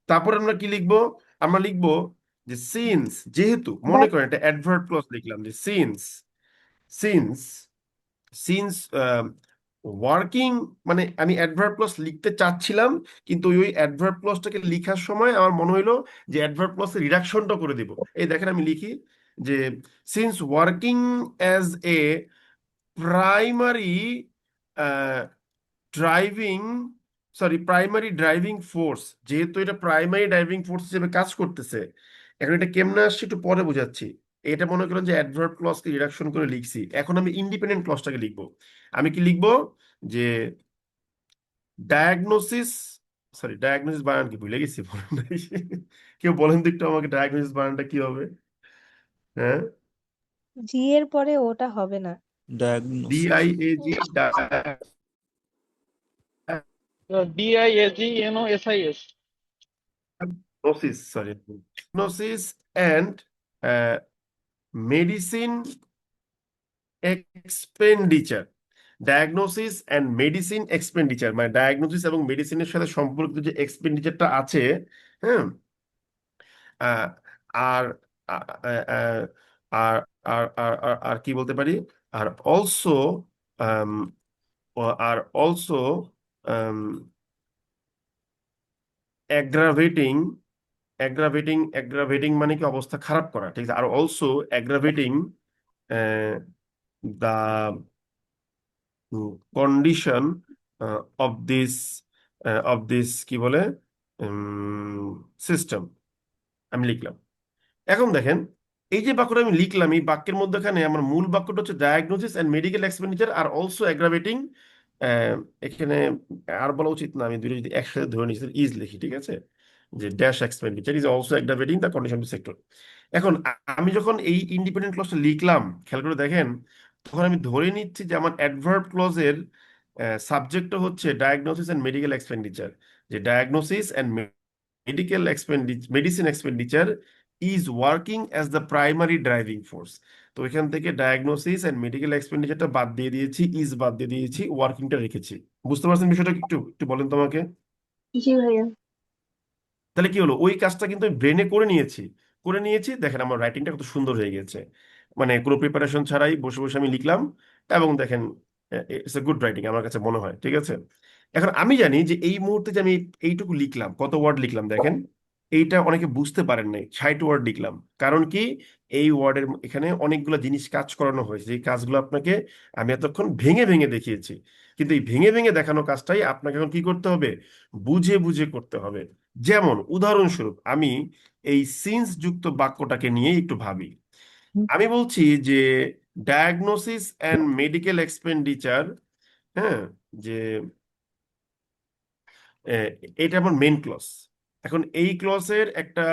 তারপর আমরা কি লিখবো, আমরা লিখবো যে সিন্স, যেহেতু মনে করেন একটা অ্যাডভার্ব ক্লজ লিখলাম যে সিন্স, সিন্স সিন্স ওয়ার্কিং, মানে আমি অ্যাডভার্ব ক্লজ লিখতে চাচ্ছিলাম, কিন্তু ওই অ্যাডভার্ব ক্লজটাকে লিখার সময় আমার মনে হইলো যে অ্যাডভার্ব ক্লজের রিডাকশনটা করে দিব। এই দেখেন আমি লিখি যে since working as a primary driving, sorry, primary driving force, যেহেতু এটা প্রাইমারি ড্রাইভিং ফোর্স হিসেবে কাজ করতেছে। এখন এটা কেমনে আসছে একটু পরে বোঝাচ্ছি। এটা মনে করেন যে অ্যাডভার্ব ক্লজকে রিডাকশন করে লিখছি, এখন আমি ইন্ডিপেন্ডেন্ট ক্লজটাকে লিখবো। আমি কি লিখবো যে ডায়াগনোসিস, সরি ডায়াগনোসিস বানান কি ভুলে গেছি, বলেন নাই। কেউ বলেন তো একটু আমাকে, ডায়াগনোসিস বানানটা কি হবে? হ্যাঁ, জি এর পরে ওটা হবে না। DIAG, DIAGNOSIS। diagnosis, sorry, diagnosis and medicine expenditure, diagnosis and medicine expenditure, মানে ডায়াগনোসিস এবং মেডিসিনের সাথে সম্পর্কিত যে এক্সপেন্ডিচারটা আছে, হ্যাঁ, আহ, আর আ- আ- আ- আর আর আর আর আর কি বলতে পারি, আর অলসো, আর অলসো অ্যাগ্রাভেটিং, অ্যাগ্রাভেটিং মানে কি অবস্থা খারাপ করা, ঠিক আছে। আর also অ্যাগ্রাভেটিং the condition of this কি বলে সিস্টেম, আমি লিখলাম। এখন দেখেন, এই যে বাক্যটা আমি লিখলাম, এই বাক্যের মধ্যখানে আমার মূল বাক্যটা হচ্ছে ডায়াগনোসিস এন্ড মেডিকেল এক্সপেন্ডিচার আর অলসো অ্যাগ্রাভেটিং। এখানে আর বলা উচিত না, আমি দুটো যদি একসাথে ধরে নিচ্ছি ইজ লিখি, ঠিক আছে, যে dash expenditure is also অ্যাগ্রাভেটিং the condition of sector. এখন আমি যখন এই ইন্ডিপেন্ডেন্ট ক্লজটা লিখলাম, খেয়াল করে দেখেন, তখন আমি ধরে নিচ্ছি যে আমার অ্যাডভার্ব ক্লজের সাবজেক্টটা হচ্ছে ডায়াগনোসিস অ্যান্ড মেডিকেল এক্সপেন্ডিচার, যে diagnosis and medical medicine expenditure is working as the primary driving force. তো এখান থেকে ডায়াগনোসিস অ্যান্ড মেডিকেল এক্সপেন্ডিচারটা বাদ দিয়ে দিয়েছি, ইজ বাদ দিয়ে দিয়েছি, ওয়ার্কিংটা রেখেছি। বুঝতে পারছেন বিষয়টা? একটু একটু বলেন তো আমাকে। জি ভাইয়া। তাহলে কি হলো, ওই কাজটা কিন্তু আমি ব্রেনে করে নিয়েছি। দেখেন আমার রাইটিংটা কত সুন্দর হয়ে গেছে, মানে কোনো প্রিপারেশন ছাড়াই বসে বসে আমি লিখলাম, এবং দেখেন ইটস এ গুড রাইটিং আমার কাছে মনে হয়। ঠিক আছে, এখন আমি জানি যে এই মুহূর্তে যে আমি এইটুকু লিখলাম, কত ওয়ার্ড লিখলাম দেখেন, এইটা অনেকে বুঝতে পারেন নাই, 60 ওয়ার্ড লিখলাম। কারণ কি, এই ওয়ার্ডের এখানে অনেকগুলো জিনিস কাজ করানো হয়েছে, এই কাজগুলো আপনাকে আমি এতক্ষণ ভেঙে ভেঙে দেখিয়েছি, কিন্তু এই ভেঙে ভেঙে দেখানো কাজটাই আপনাকে এখন কি করতে হবে, বুঝে বুঝে করতে হবে। যেমন উদাহরণস্বরূপ আমি এই সিন্স যুক্ত বাক্যটাকে নিয়ে একটু ভাবি। আমি বলছি যে ডায়াগনোসিস অ্যান্ড মেডিকেল এক্সপেন্ডিচার, হ্যাঁ, যে আহ, এটা আমার মেন ক্লজ। এখন এই ক্লজের একটা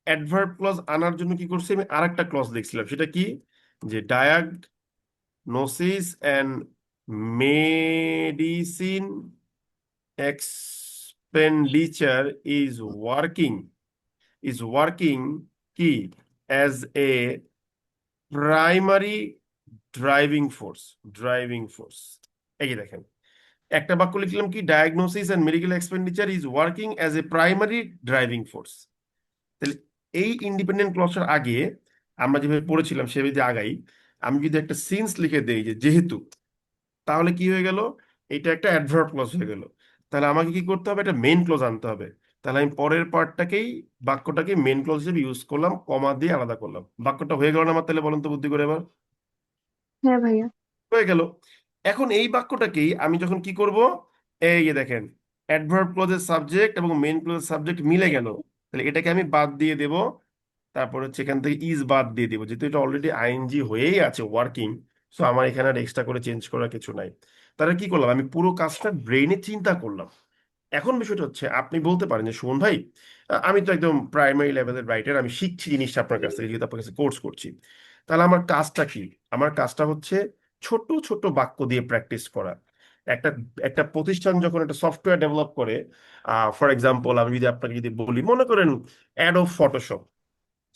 অ্যাডভার্ব ক্লজ আনার জন্য কি করছি, আমি আরেকটা ক্লজ দেখছিলাম, সেটা কি, যে diagnosis and medicine expenditure is working কি as a primary driving force. এই যে দেখেন, একটা বাক্য লিখলাম কি, diagnosis and medical expenditure is working as a primary driving force. তাহলে এই ইন্ডিপেন্ডেন্ট ক্লজটার আগে আমরা যেভাবে পড়েছিলাম সেভাবে আগাই, আমি যদি একটা সিন্স লিখে দেই যে যেহেতু, তাহলে কি হয়ে গেল, এটা একটা অ্যাডভার্ব ক্লজ হয়ে গেল। তাহলে আমাকে কি করতে হবে, একটা মেন ক্লজ আনতে হবে। তাহলে আমি পরের পার্টটাকেই, বাক্যটাকে মেন ক্লজ হিসেবে ইউজ করলাম, কমা দিয়ে আলাদা করলাম। বাক্যটা হয়ে গেল না আমার? তাহলে বলেন তো বুদ্ধি করে এবার। হ্যাঁ ভাইয়া। হয়ে গেল। এখন এই বাক্যটাকেই আমি যখন কি করব, এই যে দেখেন, অ্যাডভার্ব ক্লজের সাবজেক্ট এবং মেইন ক্লজের সাবজেক্ট মিলে গেল, তাহলে এটাকে আমি বাদ দিয়ে দেব। তারপর হচ্ছে এখান থেকে ইজ বাদ দিয়ে দেবো, যেহেতু এটা অলরেডি আইএনজি হয়েই আছে, ওয়ার্কিং। সো আমার এখানে আর এক্সট্রা করে চেঞ্জ করার কিছু নাই। তাহলে কি করলাম, আমি পুরো কাজটা ব্রেনে চিন্তা করলাম। এখন বিষয়টা হচ্ছে, আপনি বলতে পারেন যে সুমন ভাই, আমি তো একদম প্রাইমারি লেভেলের রাইটার, আমি শিখছি জিনিসটা আপনার কাছ থেকে, যেহেতু আপনার কাছে কোর্স করছি। তাহলে আমার কাজটা কি? আমার কাজটা হচ্ছে ছোট ছোট বাক্য দিয়ে প্র্যাকটিস করা। একটা একটা প্রতিষ্ঠান যখন একটা সফটওয়্যার ডেভেলপ করে, ফর এক্সাম্পল আমি যদি আপনাকে যদি বলি, মনে করেন অ্যাডোব ফটোশপ।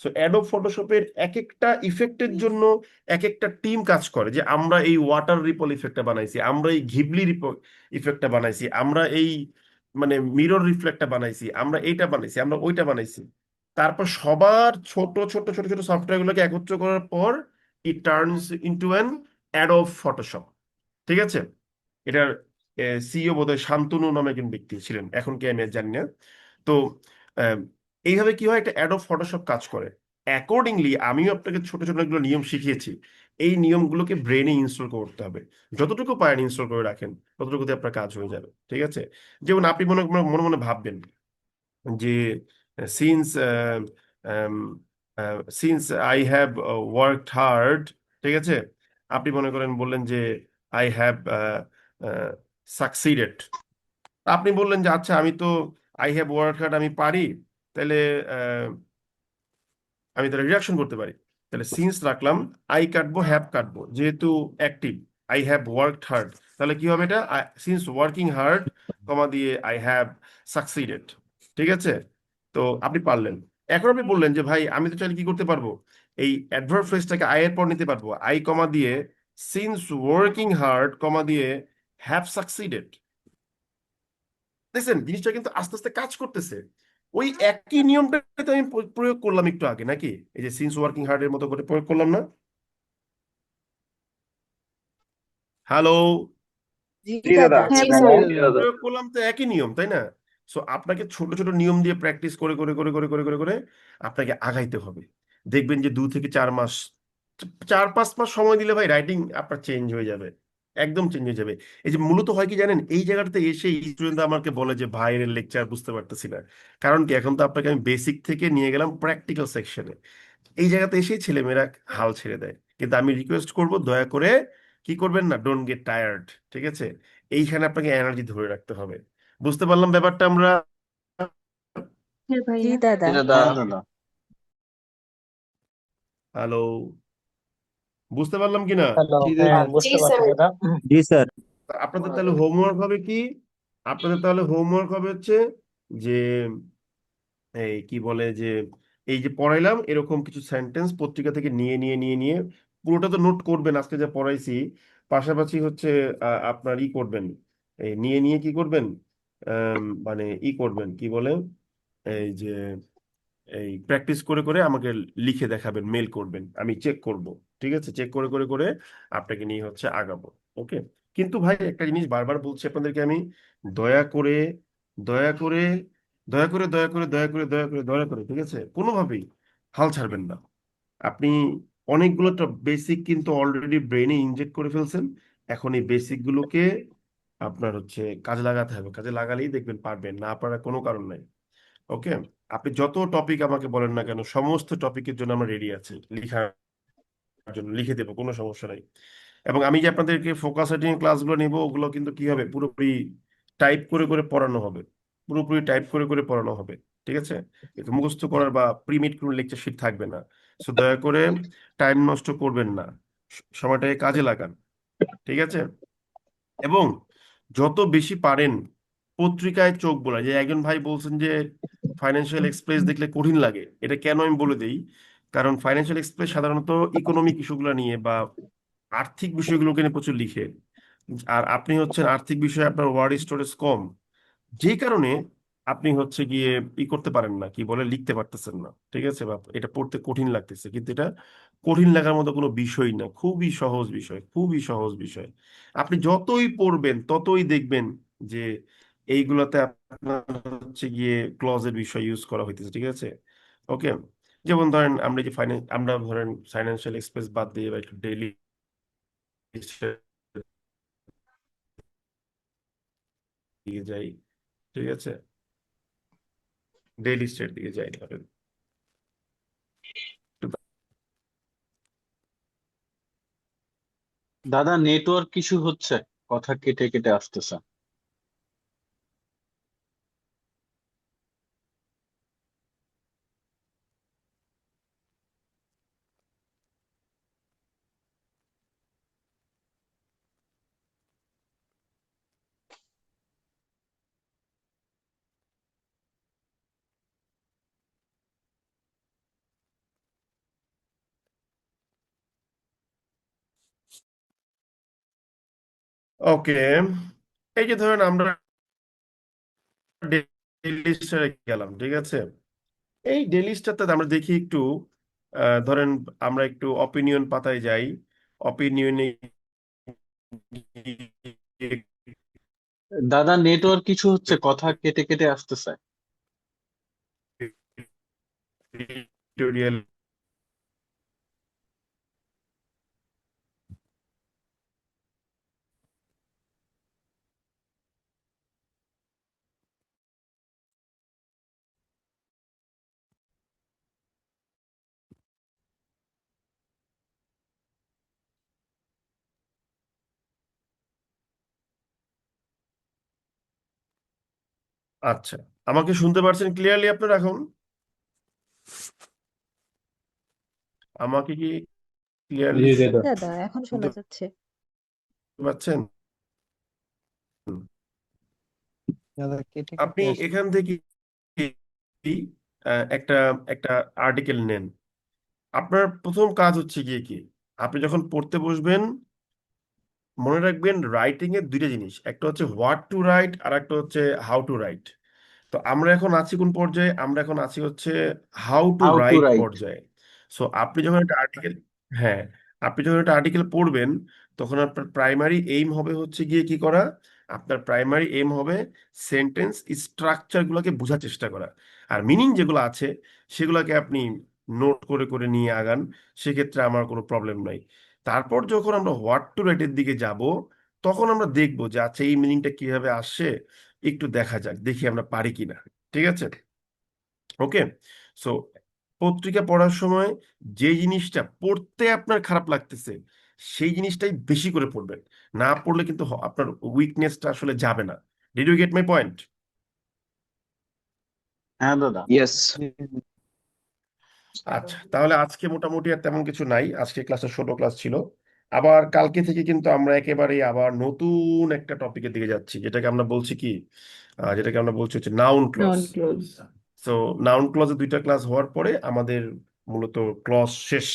সো অ্যাডোব ফটোশপের এক একটা ইফেক্টের জন্য এক একটা টিম কাজ করে, যে আমরা এই ওয়াটার রিপল ইফেক্টটা বানাইছি, আমরা এই ঘিবলি ইফেক্টটা বানাইছি, আমরা এই মানে মিরর রিফ্লেক্টটা বানাইছি, আমরা এইটা বানাইছি, আমরা ওইটা বানাইছি। তারপর সবার ছোট ছোট ছোট ছোট সফটওয়্যারগুলোকে একত্র করার পর it turns into an Adobe Photoshop. ঠিক আছে, এটার সিইও বোধহয় শান্তনু নামে একজন ব্যক্তি ছিলেন, এখন কি আমি আর জানি না। তো আহ, এইভাবে কি হয়, একটা অ্যাডোব ফটোশপ কাজ করে। অ্যাকর্ডিংলি আমিও আপনাকে ছোট ছোট এগুলো নিয়ম শিখিয়েছি, এই নিয়মগুলোকে ব্রেনে ইনস্টল করতে হবে। যতটুকু পারেন ইনস্টল করে রাখেন, ততটুকুতে আপনার কাজ হয়ে যাবে। ঠিক আছে, যেমন আপনি মনে মনে মনে ভাববেন যে since since I have worked hard, ঠিক আছে, আপনি মনে করেন বললেন যে আই হ্যাভ সাকসিডেড। আপনি বললেন যে আচ্ছা আমি তো আই হ্যাভ ওয়ার্কড হার্ড আমি পারি, তাহলে আমি তাহলে রিডাকশন করতে পারি। তাহলে সিন্স রাখলাম, আই কাটবো, হ্যাভ কাটবো, যেহেতু active, I have worked hard, তাহলে কি হবে, এটা সিন্স ওয়ার্কিং হার্ড কমা দিয়ে আই হ্যাভ সাকসিডেড। ঠিক আছে, তো আপনি পারলেন। এখন আপনি বললেন যে ভাই আমি তো চাইলে কি করতে পারবো, এই অ্যাডভার্ব ফ্রেজটাকে আই এর পর নিতে পারবো, আই কমা দিয়ে সিন্স ওয়ার্কিং হার্ড কমা দিয়ে হ্যাভ সাকসিডেড। দেখছেন জিনিসটা কিন্তু আস্তে আস্তে কাজ করতেছে। ওই একই নিয়মটা তো আমি প্রয়োগ করলাম একটু আগে, নাকি? এই যে সিন্স ওয়ার্কিং হার্ড এর মতো করে প্রয়োগ করলাম না? হ্যালো, জি জি দাদা। দাদা। হ্যাঁ জি ভাইয়া। স্যার। প্রয়োগ করলাম তো একই নিয়ম, তাই না? সো আপনাকে ছোট ছোট নিয়ম দিয়ে প্র্যাকটিস করে করে করে করে করে করে করে আপনাকে আগাইতে হবে। দেখবেন যে 2 থেকে 4 মাস, 4-5 মাস সময় দিলে ভাই রাইটিং আপনার চেঞ্জ হয়ে যাবে, একদম চেঞ্জ হয়ে যাবে। এই যে মূলত হয় কি জানেন, এই জায়গাটাতে এসে স্টুডেন্ট আমাকে বলে যে ভাই এর লেকচার বুঝতে পারতেছি না। কারণ কি, এখন তো আপনাকে আমি বেসিক থেকে নিয়ে গেলাম প্র্যাকটিক্যাল সেকশনে, এই জায়গাতে এসেই ছেলেমেয়েরা হাল ছেড়ে দেয়। কিন্তু আমি রিকোয়েস্ট করব, দয়া করে কি করবেন না, ডোন্ট গেট টায়ার্ড। ঠিক আছে, এইখানে আপনাকে এনার্জি ধরে রাখতে হবে। বুঝতে পারলাম ব্যাপারটা আমরা? হ্যাঁ জি ভাইয়া। দাদা। দাদা। হ্যাঁ দাদা। হ্যালো, বুঝতে পারলাম কিনা? হ্যালো, জি হ্যাঁ দাদা। বুঝতে জি পারছি স্যার। দাদা। জি স্যার। আপনাদের তাহলে হোমওয়ার্ক হবে কি? আপনাদের তাহলে হোমওয়ার্ক হবে হচ্ছে যে এই কি বলে যে এই যে পড়াইলাম এরকম কিছু সেন্টেন্স পত্রিকা থেকে নিয়ে পুরোটা তো নোট করবেন আজকে যা পড়াইছি, পাশাপাশি হচ্ছে আপনার ই করবেন, এই নিয়ে কি করবেন, মানে ই করবেন কি বলে এই যে এই প্র্যাকটিস করে করে আমাকে লিখে দেখাবেন, মেল করবেন, আমি চেক করব। ঠিক আছে, চেক করে করে করে আপনাকে নিয়ে হচ্ছে আগাবো। ওকে। কিন্তু ভাই একটা জিনিস বারবার বলছি আপনাদেরকে আমি, দয়া করে দয়া করে দয়া করে দয়া করে দয়া করে দয়া করে দয়া করে ঠিক আছে, কোনোভাবেই হাল ছাড়বেন না। আপনি অনেকগুলো বেসিক কিন্তু অলরেডি ব্রেনে ইনজেক্ট করে ফেলছেন। এখন এই বেসিক গুলোকে আপনার হচ্ছে কাজে লাগাতে হবে, কাজে লাগালেই দেখবেন পারবেন, না পারার কোনো কারণ নাই। ওকে। আপনি যত টপিক আমাকে বলেন না কেন, সমস্ত টপিকের জন্য আমরা রেডি আছি, লেখার জন্য লিখে দেবো, কোনো সমস্যা নাই। এবং আমি যে আপনাদেরকে ফোকাস সেটিং ক্লাসগুলো নিব, ওগুলো কিন্তু কি হবে, পুরোপুরি টাইপ করে করে পড়ানো হবে, পুরোপুরি টাইপ করে করে পড়ানো হবে। ঠিক আছে, এটা মুখস্থ করার বা প্রিমিট কোনো লেকচার শিট থাকবে না। সো দয়া করে টাইম নষ্ট করবেন না, সময়টাকে কাজে লাগান। ঠিক আছে। এবং যত বেশি পারেন পত্রিকায় চোখ বোলা, যে একজন ভাই বলছেন যে ফাইন্যান্সিয়াল এক্সপ্রেস দেখলে কঠিন লাগে, এটা কেন আমি বলে দেই। কারণ ফাইন্যান্সিয়াল এক্সপ্রেস সাধারণত ইকোনমিক ইস্যুগুলো নিয়ে বা আর্থিক বিষয়গুলোকে নিয়ে প্রচুর লিখে। আর আপনি হচ্ছেন আর্থিক বিষয়ে আপনার ওয়ার্ড স্টোরেজ কম, যেই কারণে আপনি হচ্ছে গিয়ে ই করতে পারেন না, কি বলে, লিখতে পারতেছেন না। ঠিক আছে, বা এটা পড়তে কঠিন লাগতেছে, কিন্তু এটা কঠিন লাগার মতো কোনো বিষয় না, খুবই সহজ বিষয়, খুবই সহজ বিষয়। আপনি যতই পড়বেন ততই দেখবেন যে এইগুলাতে আপনার হচ্ছে গিয়ে ক্লজের বিষয় ইউজ করা হইতেছে। ঠিক আছে। ওকে। যেমন ধরেন আমরা ধরেন ফাইন্যান্সিয়াল এক্সপ্রেস বাদ দিয়ে বা একটু ডেইলি দিকে যাই। ঠিক আছে, ডেইলি স্টেট দিকে যাই ধরেন। দাদা নেটওয়ার্ক ইস্যু হচ্ছে, কথা কেটে কেটে আসতেছে। ওকে। এই যে ধরেন আমরা ডেইলি স্টারে গেলাম। ঠিক আছে, এই ডেইলি স্টারটাতে আমরা দেখি একটু ধরেন আমরা একটু অপিনিয়ন পাতায় যাই। অপিনিয়নে দাদা নেটওয়ার্ক কিছু হচ্ছে, কথা কেটে কেটে আসতেছে। এডিটোরিয়াল আচ্ছা, আমাকে শুনতে পারছেন ক্লিয়ারলি আপনারা এখন? আমাকে কি ক্লিয়ারলি জি দাদা। দাদা এখন শুনতে শোনা যাচ্ছে। পাচ্ছেন? দাদা কেটে আপনি কেটে আসছে। এখান থেকে একটা একটা আর্টিকেল নেন। আপনার প্রথম কাজ হচ্ছে গিয়ে কি, আপনি যখন পড়তে বসবেন মনে রাখবেন রাইটিং এর দুইটা জিনিস, একটা হচ্ছে হোয়াট টু রাইট আর একটা হচ্ছে হাউ টু রাইট। তো আমরা এখন আছি কোন পর্যায়ে, আমরা এখন আছি হচ্ছে how to how to right right. পর্যায়ে। সো আপনি যখন একটা আর্টিকেল, হ্যাঁ, আপনি যখন একটা আর্টিকেল পড়বেন তখন আপনার প্রাইমারি এইম হবে হচ্ছে গিয়ে কি করা, আপনার প্রাইমারি এইম হবে সেন্টেন্স স্ট্রাকচার গুলোকে বোঝার চেষ্টা করা। আর মিনিং যেগুলো আছে সেগুলোকে আপনি নোট করে করে নিয়ে আগান, সেক্ষেত্রে আমার কোনো প্রবলেম নাই। তারপর যখন আমরা হোয়াট টু রাইটের দিকে যাব, তখন আমরা দেখবো যে আচ্ছা এই মিনিংটা কিভাবে আসছে, একটু দেখা যাক, দেখি আমরা পারি কিনা। ঠিক আছে। ওকে। সো পত্রিকা পড়ার সময় যে জিনিসটা পড়তে আপনার খারাপ লাগতেছে সেই জিনিসটাই বেশি করে পড়বেন, না পড়লে কিন্তু আপনার উইকনেসটা আসলে যাবে না। Did you get my point? হ্যাঁ দাদা। ইয়েস। আচ্ছা, তাহলে আজকে মোটামুটি আর তেমন কিছু নাই, আজকে ক্লাসটা ছোট ক্লাস ছিল। আবার কালকে থেকে কিন্তু আমরা একেবারে আবার নতুন একটা টপিকের দিকে যাচ্ছি, যেটাকে আমরা বলছি কি, যেটাকে আমরা বলছি হচ্ছে নাউন ক্লজ। সো নাউন ক্লজে দুইটা ক্লাস হওয়ার পরে আমাদের মূলত ক্লজ শেষ।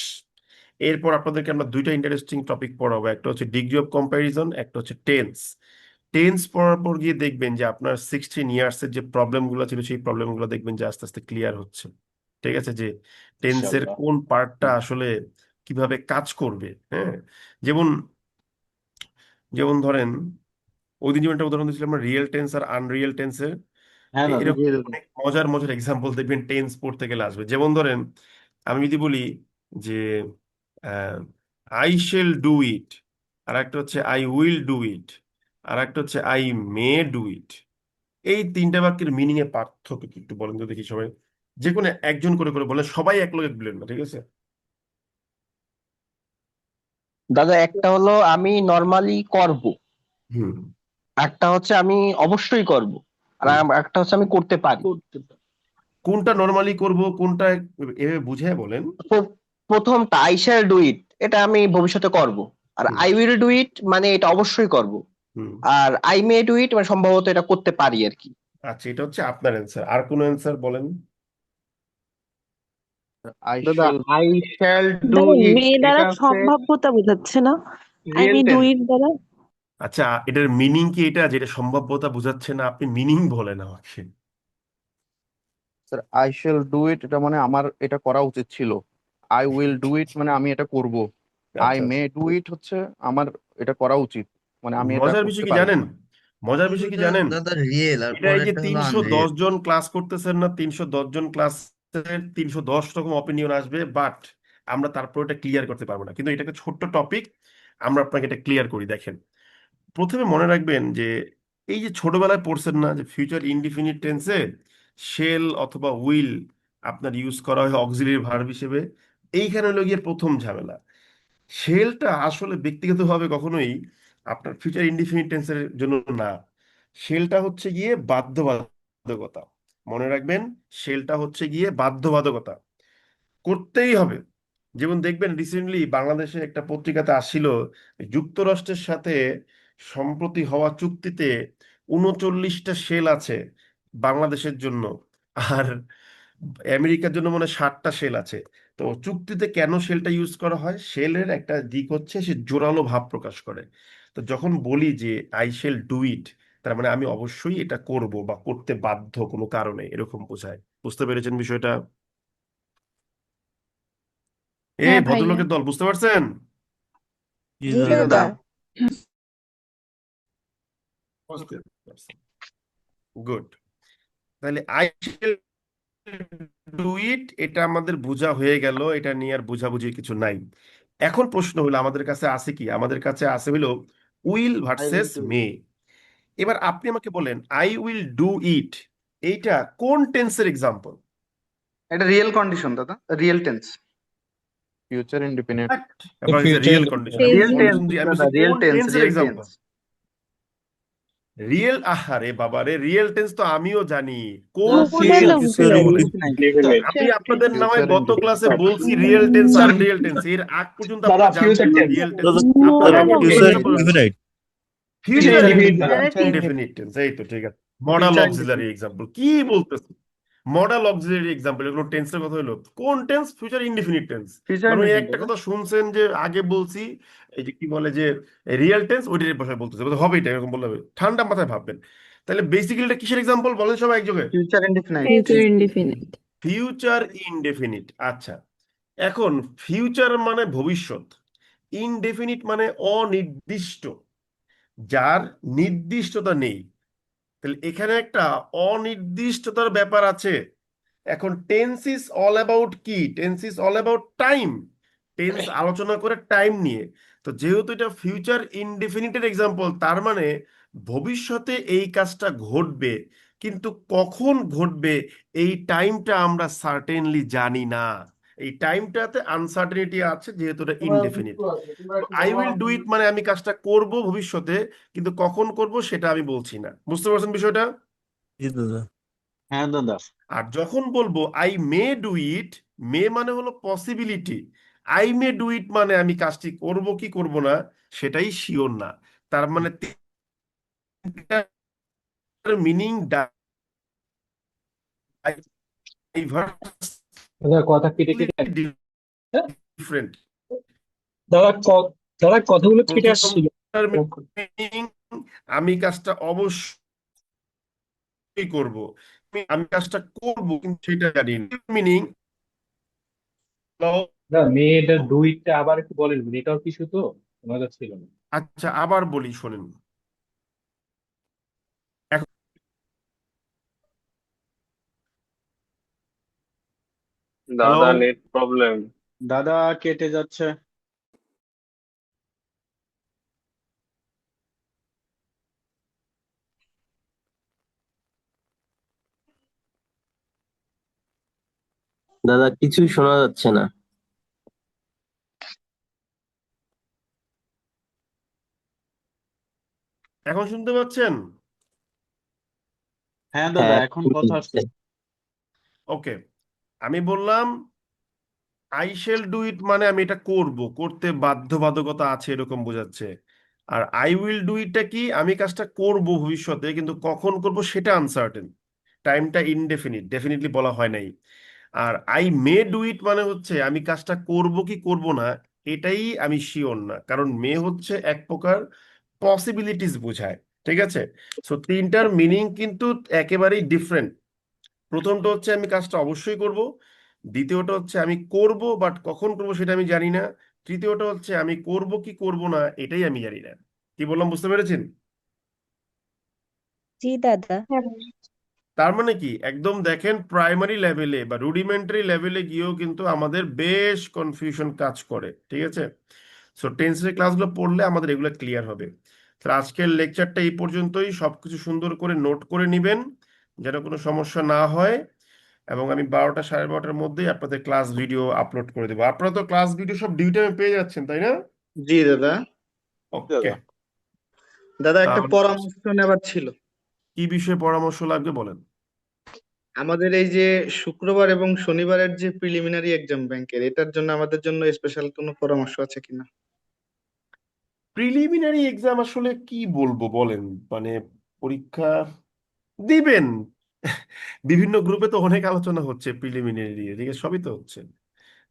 এরপর আপনাদেরকে আমরা দুইটা ইন্টারেস্টিং টপিক পড়াবো, একটা হচ্ছে ডিগ্রি অফ কম্প্যারিজন, একটা হচ্ছে টেন্স। টেন্স পড়ার পর গিয়ে দেখবেন যে আপনার 16 ইয়ার্স এর যে প্রবলেমগুলো ছিল সেই প্রবলেমগুলো দেখবেন যে আস্তে আস্তে ক্লিয়ার হচ্ছে। ঠিক আছে, যে টেন্সের কোন পার্টটা আসলে কিভাবে কাজ করবে। হ্যাঁ, যেমন যেমন ধরেন ওই দিন যেমন একটা উদাহরণ দিয়েছিলাম আমরা রিয়েল টেন্স আর আনরিয়েল টেন্সের, এরকম অনেক মজার মজার এক্সাম্পল দেখবেন টেন্স পড়তে গেলে আসবে। যেমন ধরেন আমি যদি বলি যে আই শেল ডু ইট, আর একটা হচ্ছে আই উইল ডু ইট, আর একটা হচ্ছে আই মে ডু ইট। এই তিনটা বাক্যের মিনিং এ পার্থক্য কি একটু বলেন তো দেখি সবাই, যে কোনো একজন করে করে বলেন, সবাই এক লগে বলেন না, ঠিক আছে? দাদা একটা হলো আমি নর্মালি করব, হুম একটা হচ্ছে আমি অবশ্যই করব, আর হুম। একটা হচ্ছে আমি করতে পারি। কোনটা নর্মালি করব, কোনটা এভাবে বুঝে বলেন। প্রথমটা আই শ্যাল ডু ইট, এটা আমি ভবিষ্যতে করব। আর হুম আই উইল ডু ইট মানে এটা অবশ্যই করব। হুম। আর আই মে ডু ইট মানে সম্ভবত এটা করতে পারি আর কি। আচ্ছা, এটা হচ্ছে আপনার অ্যান্সার। আর কোনো অ্যান্সার বলেন। দাদা আই শ্যাল ডু দেখেন ইট মেয়ে এটা দ্বারা হচ্ছে সম্ভাব্যতা বোঝাচ্ছে না, I real may do tense. It দ্বারা। আচ্ছা, এটার মিনিং কি এটা, যেটা সম্ভাব্যতা বোঝাচ্ছে না? আপনি মিনিং বলেন আমাকে। Sir I shall do it এটা মানে আমার এটা করা উচিত ছিল। আই উইল ডু ইট মানে আমি এটা করব। আই আচ্ছা, মে ডু ইট হচ্ছে আমার এটা করা উচিত, মানে আমি এটা মজার করতে বিষয় কি পারি। জানেন? মজার বিষয় কি জানেন? দাদা রিয়েল আর এটা এই যে পরেরটা হলো 310 আনরিয়েল। জন ক্লাস করতেছেন না, 310 জন ক্লাসের 310 রকম অপিনিয়ন আসবে, বাট আমরা তারপর এটা ক্লিয়ার করতে পারবো না। কিন্তু এটাকে ছোট্ট টপিক, আমরা আপনাকে এটা ক্লিয়ার করি। দেখেন, প্রথমে মনে রাখবেন যে এই যে ছোটবেলায় পড়ছেন না যে ফিউচার ইনডিফিনিট টেন্সে শেল অথবা উইল আপনার ইউজ করা হয় অক্সিলারি ভার্ব হিসেবে। এইখানে হলো গিয়ে প্রথম ঝামেলা। শেলটা আসলে ব্যক্তিগতভাবে কখনোই আপনার ফিউচার ইনডিফিনিট টেন্সের জন্য না। শেলটা হচ্ছে গিয়ে বাধ্যবাধকতা। মনে রাখবেন, শেলটা হচ্ছে গিয়ে বাধ্যবাধকতা, করতেই হবে। যেমন দেখবেন রিসেন্টলি বাংলাদেশে একটা পত্রিকাতে আসছিল, যুক্তরাষ্ট্রের সাথে সম্প্রতি হওয়া চুক্তিতে 39টা শেল আছে বাংলাদেশের জন্য, আর আমেরিকার জন্য মনে হয় 60টা শেল আছে। তো চুক্তিতে কেন শেলটা ইউজ করা হয়? শেলের একটা দিক হচ্ছে সে জোরালো ভাব প্রকাশ করে। তো যখন বলি যে আই শেল ডু ইট, তার মানে আমি অবশ্যই এটা করব বা করতে বাধ্য কোনো কারণে, এরকম বোঝায়। বুঝতে পেরেছেন বিষয়টা? হ্যাঁ ভাইয়া। ভদ্রলোকের দল, বুঝতে পারছেন? জি জি দাদা। দাদা। বুঝতে পারছেন, গুড। তাহলে আই শ্যাল ডু ইট এটা আমাদের বোঝা হয়ে গেল, এটা নিয়ে আর বোঝাবুঝির কিছু নাই। এখন প্রশ্ন হলো আমাদের কাছে আছে কি, আমাদের কাছে আছে হলো will I will versus do may. এবার আপনি আমাকে বলেন আই উইল ডু ইট এইটা কোন টেন্সের এক্সাম্পল? এটা রিয়েল কন্ডিশন দাদা, রিয়েল টেন্স। Future indefinite. এবার রিয়েল কন্ডিশন, আমি রিয়েল টেন্স বলছি আমি দাদা, বলছি রিয়েল কোন টেন্স, টেন্সের রিয়েল এক্সাম্পল? টেন্স। রিয়েল, আহারে বাবারে, রিয়েল টেন্স তো আমিও জানি। কোন কোনটা টেন্স? অক্সিলারি? আমি আপনাদের না হয় ফিউচার গত ইনডিফিনিট। ক্লাসে বলছি রিয়েল টেন্স আনরিয়েল টেন্স, এর আগ পর্যন্ত আপনারা জানতেন না রিয়েল টেন্স। আপনারা মডাল আমাকে auxiliary. Future indefinite. Indefinite tense, এই তো ঠিক আছে। মডাল ফিউচার অক্সিলারি এক্সাম্পল কি বলতেছে? মডাল অক্সিলারি এক্সাম্পল, এগুলো টেন্সের কথা হলো। কোন tense? Future indefinite tense. Future মানে ওই ইনডিফিনিট একটা দাদা। কথা শুনছেন যে আগে বলছি, এই যে কি বলে যে রিয়েল টেন্স, ওইটার ভাষায় বলতেছে, হবে এটা এরকম বললে হবে, ঠান্ডা মাথায় ভাববেন। তাহলে বেসিক্যালি এটা কিসের এক্সাম্পল বলেন সবাই একযোগে? Future indefinite. Future indefinite. Future indefinite. আচ্ছা, এখন ফিউচার মানে ভবিষ্যৎ, ইনডেফিনিট মানে অনির্দিষ্ট, যার নির্দিষ্টতা নেই। তাহলে এখানে একটা অনির্দিষ্টতার ব্যাপার আছে। এখন টেন্স ইজ অল অ্যাবাউট কি? Tense is all about time. Tense আলোচনা করে টাইম নিয়ে। তো যেহেতু এটা ফিউচার ইনডেফিনিটের এক্সাম্পল, তার মানে ভবিষ্যতে এই কাজটা ঘটবে, কিন্তু কখন ঘটবে এই টাইমটা আমরা সার্টেনলি জানি না। এই টাইমটাতে আনসার্টেনিটি আছে, যেহেতু এটা indefinite. I will do it মানে আমি কাজটা করব ভবিষ্যতে, কিন্তু কখন করব সেটা আমি বলছি না। বুঝতে পারছেন বিষয়টা? হ্যাঁ দাদা। আর যখন বলবো আই মে ডু ইট, মে মানে হলো possibility, I may do it মানে আমি কাজটি করব কি করব না সেটাই শিওর না। তার মানে মিনিং দাদা কথা কেটে কেটে হ্যাঁ? ডিফারেন্ট। দাদা দাদা কথাগুলো কেটে আসছিল। প্রথমটার মিনিং আমি কাজটা অবশ্যই করব, আমি কাজটা করব কিন্তু সেটা জানি না। মিনিং না মেয়েটা ডুইটটা আবার একটু বলেন, নেটওয়ার্ক ইস্যু তো শোনা যাচ্ছিল না। আচ্ছা আবার বলি শোনেন। এখন হ্যালো, দাদা নেট প্রবলেম। দাদা কেটে যাচ্ছে। দাদা কিছুই শোনা যাচ্ছে না। এখন শুনতে পাচ্ছেন? হ্যাঁ দাদা হ্যাঁ এখন এখন কথা আসছে। শুনছে। ওকে, আমি বললাম আই শেল ডু ইট মানে আমি এটা করব, করতে বাধ্যবাধকতা আছে এরকম বোঝাচ্ছে। আর আই উইল ডু ইটটা কি, আমি কাজটা করব ভবিষ্যতে কিন্তু কখন করব সেটা আনসার্টেন, টাইমটা ইনডেফিনিট, ডেফিনিটলি বলা হয় নাই। আর আই মে ডু ইট মানে হচ্ছে আমি কাজটা করব কি করব না এটাই আমি শিওর না, কারণ মে হচ্ছে এক প্রকার পসিবিলিটিস বোঝায়। ঠিক আছে, সো তিনটার মিনিং কিন্তু একেবারেই ডিফারেন্ট। প্রথমটা হচ্ছে আমি কাজটা অবশ্যই করব, দ্বিতীয়টা হচ্ছে আমি করব বাট কখন করব সেটা আমি জানি না, তৃতীয়টা হচ্ছে আমি করব কি করব না এটাই আমি জানি না। কি বললাম বুঝতে পেরেছেন? জি দাদা। তার মানে কি একদম দেখেন প্রাইমারি লেভেলে বা রুডিমেন্টারি লেভেলে গিয়েও কিন্তু আমাদের বেশ কনফিউশন কাজ করে। ঠিক আছে, সো টেন্সের ক্লাসগুলো পড়লে আমাদের এগুলো ক্লিয়ার হবে। তো আজকের লেকচারটা এই পর্যন্তই, সবকিছু সুন্দর করে নোট করে নিবেন যেন কোনো সমস্যা না হয়। এবং আমি 12টা 12:30টার মধ্যেই আপনাদের ক্লাস ভিডিও আপলোড করে দেবো। আপনারা তো ক্লাস ভিডিও সব ডিউ টাইমে পেয়ে যাচ্ছেন তাই না? জি দাদা। ওকে, দাদা একটা তাহলে পরামর্শ নেবার ছিল। কি বিষয়ে পরামর্শ লাগবে বলেন। আমাদের এই যে শুক্রবার এবং শনিবারের যে প্রিলিমিনারি এক্সাম ব্যাংকের, এটার জন্য আমাদের জন্য স্পেশাল কোনো পরামর্শ আছে কিনা? প্রিলিমিনারি এক্সাম আসলে কি বলবো বলেন, মানে পরীক্ষা দিবেন। বিভিন্ন গ্রুপে তো অনেক আলোচনা হচ্ছে প্রিলিমিনারি নিয়ে, ঠিক আছে, সবই তো হচ্ছে,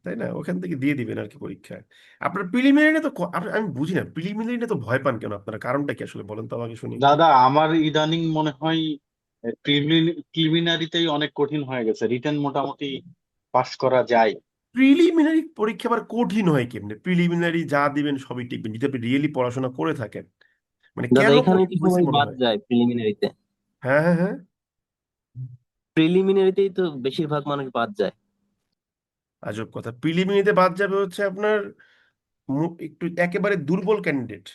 তাই না? ওখান থেকে দিয়ে দিবেন আর কি পরীক্ষা। আপনার প্রিলিমিনারি তো আমি বুঝি না, প্রিলিমিনারি তো ভয় পান কেন আপনারা, কারণটা কি আসলে বলেন তো আমাকে শুনি। দাদা আমার ইদানিং মনে হয় প্রিলিমিনারিতেই অনেক কঠিন হয়ে গেছে, রিটেন মোটামুটি পাস করা যায়। প্রিলিমিনারি পরীক্ষা আবার কঠিন হয় কেমনে? প্রিলিমিনারি যা দিবেন সবই টিকবেন যদি আপনি রিয়েলি পড়াশোনা করে থাকেন। মানে দাদা কেন এখানেই কঠিন তো হয়েছে সবাই মনে বাদ হয়? যায় প্রিলিমিনারিতে। হ্যাঁ হ্যাঁ হ্যাঁ, প্রিলিমিনারিতেই তো বেশিরভাগ মানুষ বাদ যায়। আজব কথা। প্রিলিমিনারিতে বাদ যাবে হচ্ছে আপনার একটু একেবারে দুর্বল ক্যান্ডিডেট,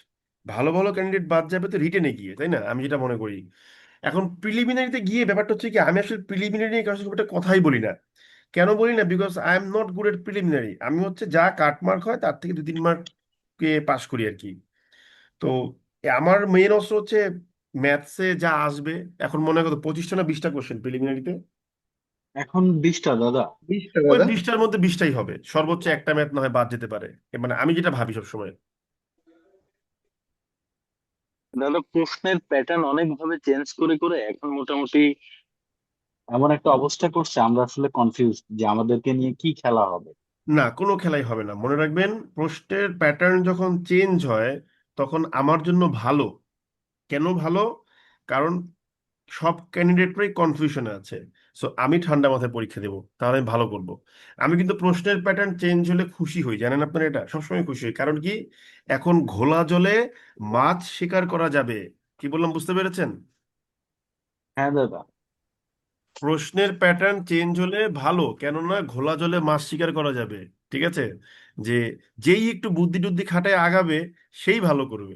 ভালো ভালো ক্যান্ডিডেট বাদ যাবে তো রিটেনে গিয়ে, তাই না? আমি যেটা মনে করি এখন প্রিলিমিনারিতে গিয়ে ব্যাপারটা হচ্ছে কি, আমি আসলে প্রিলিমিনারি নিয়ে কারোর সাথে খুব একটা কথাই বলি না। কেন বলি না? Because I am not good at preliminary. আমি হচ্ছে যা কাট মার্ক হয় তার থেকে 2-3 মার্ক কে পাশ করি আর কি। তো আমার মেইন অস্ত্র হচ্ছে ম্যাথসে যা আসবে। এখন মনে করো 25টা না 20টা কোশ্চেন প্রিলিমিনারিতে, এখন 20টা দাদা। 20টা ওই দাদা। 20টার মধ্যে 20টাই হবে, সর্বোচ্চ একটা ম্যাথ না হয় বাদ যেতে পারে। মানে আমি যেটা ভাবি সবসময়। দাদা প্রশ্নের প্যাটার্ন অনেক ভাবে চেঞ্জ করে করে এখন মোটামুটি এমন একটা অবস্থা করছে, আমরা আসলে কনফিউজ যে আমাদেরকে নিয়ে কি খেলা হবে। না, কোনো খেলাই হবে না, মনে রাখবেন প্রশ্নের প্যাটার্ন যখন চেঞ্জ হয় তখন আমার জন্য ভালো। কেন ভালো? কারণ সব ক্যান্ডিডেটরাই কনফিউশনে আছে। সো আমি ঠান্ডা মাথায় পরীক্ষা দেবো, তাহলে আমি ভালো করব। আমি কিন্তু প্রশ্নের প্যাটার্ন চেঞ্জ হলে খুশি হই, জানেন আপনারা, এটা সবসময় খুশি হই। কারণ কি, এখন ঘোলা জলে মাছ শিকার করা যাবে। কি বললাম বুঝতে পেরেছেন? হ্যাঁ দাদা। প্রশ্নের প্যাটার্ন চেঞ্জ হলে ভালো, কেননা ঘোলা জলে মাছ শিকার করা যাবে। ঠিক আছে, যে যেই একটু বুদ্ধি টুদ্ধি খাটায় আগাবে সেই ভালো করবে।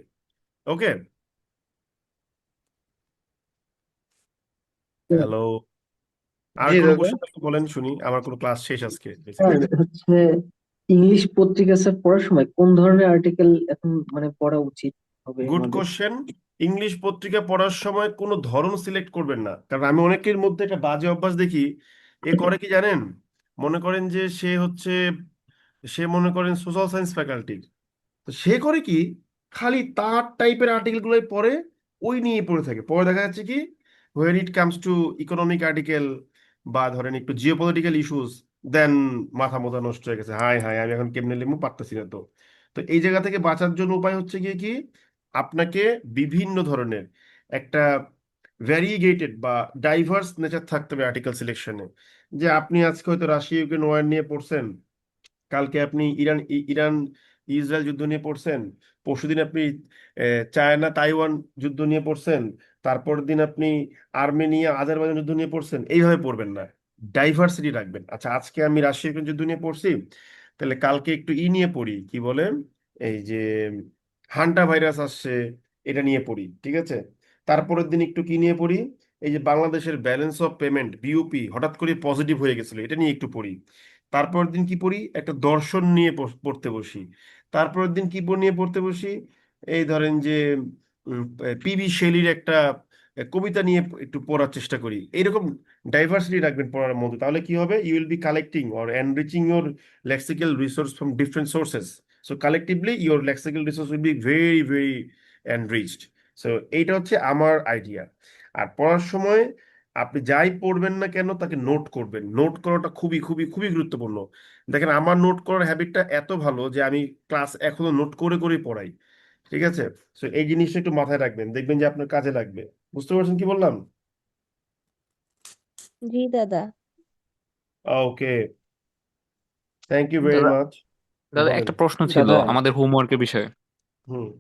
ওকে, হ্যালো, আর জি কোনো দাদা। কোশ্চেন বলেন শুনি, আমার কোনো ক্লাস শেষ আজকে স্যার বেসিক্যালি। হচ্ছে ইংলিশ পত্রিকা স্যার পড়ার সময় কোন ধরনের আর্টিকেল এখন মানে পড়া উচিত হবে গুড আমাদের? কোশ্চেন। ইংলিশ পত্রিকা পড়ার সময় কোনো ধরন সিলেক্ট করবেন না, কারণ আমি অনেকের মধ্যে একটা বাজে অভ্যাস দেখি। এ করে কি জানেন, মনে করেন যে সে হচ্ছে সে মনে করেন সোশ্যাল সায়েন্স ফ্যাকাল্টির, তো সে করে কি, খালি তার টাইপের আর্টিকেল গুলোই পড়ে, ওই নিয়ে পড়ে থাকে। পরে দেখা যাচ্ছে কি, when it comes to economic article বা ধরেন একটু জিওপলিটিক্যাল ইস্যুস, দেন মাথা মোথা নষ্ট হয়ে গেছে, হাই হাই আমি এখন কেমনে লিখবো পারতেছি না। তো তো এই জায়গা থেকে বাঁচার জন্য উপায় হচ্ছে গিয়ে কি, আপনাকে বিভিন্ন ধরনের একটা ভ্যারিগেটেড বা ডাইভার্স নেচার থাকতে হবে আর্টিকেল সিলেকশনে। যে আপনি আজকে হয়তো রাশিয়া ইউক্রেন ওয়ার নিয়ে পড়ছেন, কালকে আপনি ইরান ইসরায়েল যুদ্ধ নিয়ে পড়ছেন, পরশুদিন আপনি চায়না তাইওয়ান যুদ্ধ নিয়ে পড়ছেন, তারপর দিন আপনি আর্মেনিয়া আজারবাইজান যুদ্ধ নিয়ে পড়ছেন। এইভাবে পড়বেন না, ডাইভার্সিটি রাখবেন। আচ্ছা আজকে আমি রাশিয়া ইউক্রেন যুদ্ধ নিয়ে পড়ছি, তাহলে কালকে একটু নিয়ে পড়ি, কি বলে, এই যে হান্টা ভাইরাস আসছে, এটা নিয়ে পড়ি, ঠিক আছে। তারপরের দিন একটু কি নিয়ে পড়ি, এই যে বাংলাদেশের ব্যালেন্স অফ পেমেন্ট বিওপি হঠাৎ করে পজিটিভ হয়ে গেছিল, এটা নিয়ে একটু পড়ি। তারপরের দিন কি পড়ি, একটা দর্শন নিয়ে পড়তে বসি। তারপরের দিন কি নিয়ে পড়তে বসি, এই ধরেন যে পিবি শেলির একটা কবিতা নিয়ে একটু পড়ার চেষ্টা করি। এইরকম ডাইভার্সিটি রাখবেন পড়ার মধ্যে, তাহলে কি হবে, you will be collecting or enriching your lexical resource from different sources. So collectively your lexical resource will be very very enriched. So এইটা হচ্ছে আমার আইডিয়া। আর পড়ার সময় আপনি যাই পড়বেন না কেন তাকে নোট করবেন। নোট করাটা খুবই খুবই খুবই গুরুত্বপূর্ণ। দেখেন আমার নোট করার হ্যাবিটটা এত ভালো যে আমি ক্লাস এখনো নোট করে করেই পড়াই, ঠিক আছে। তো এই জিনিসটা একটু মাথায় রাখবেন, দেখবেন যে আপনার কাজে লাগবে। বুঝতে পারছেন কি বললাম? জি দাদা। ওকে, থ্যাংক ইউ ভেরি দাদা মাচ। দাদা বলেন। একটা প্রশ্ন ছিল দাদা আমাদের হোমওয়ার্কের বিষয়ে। হুম।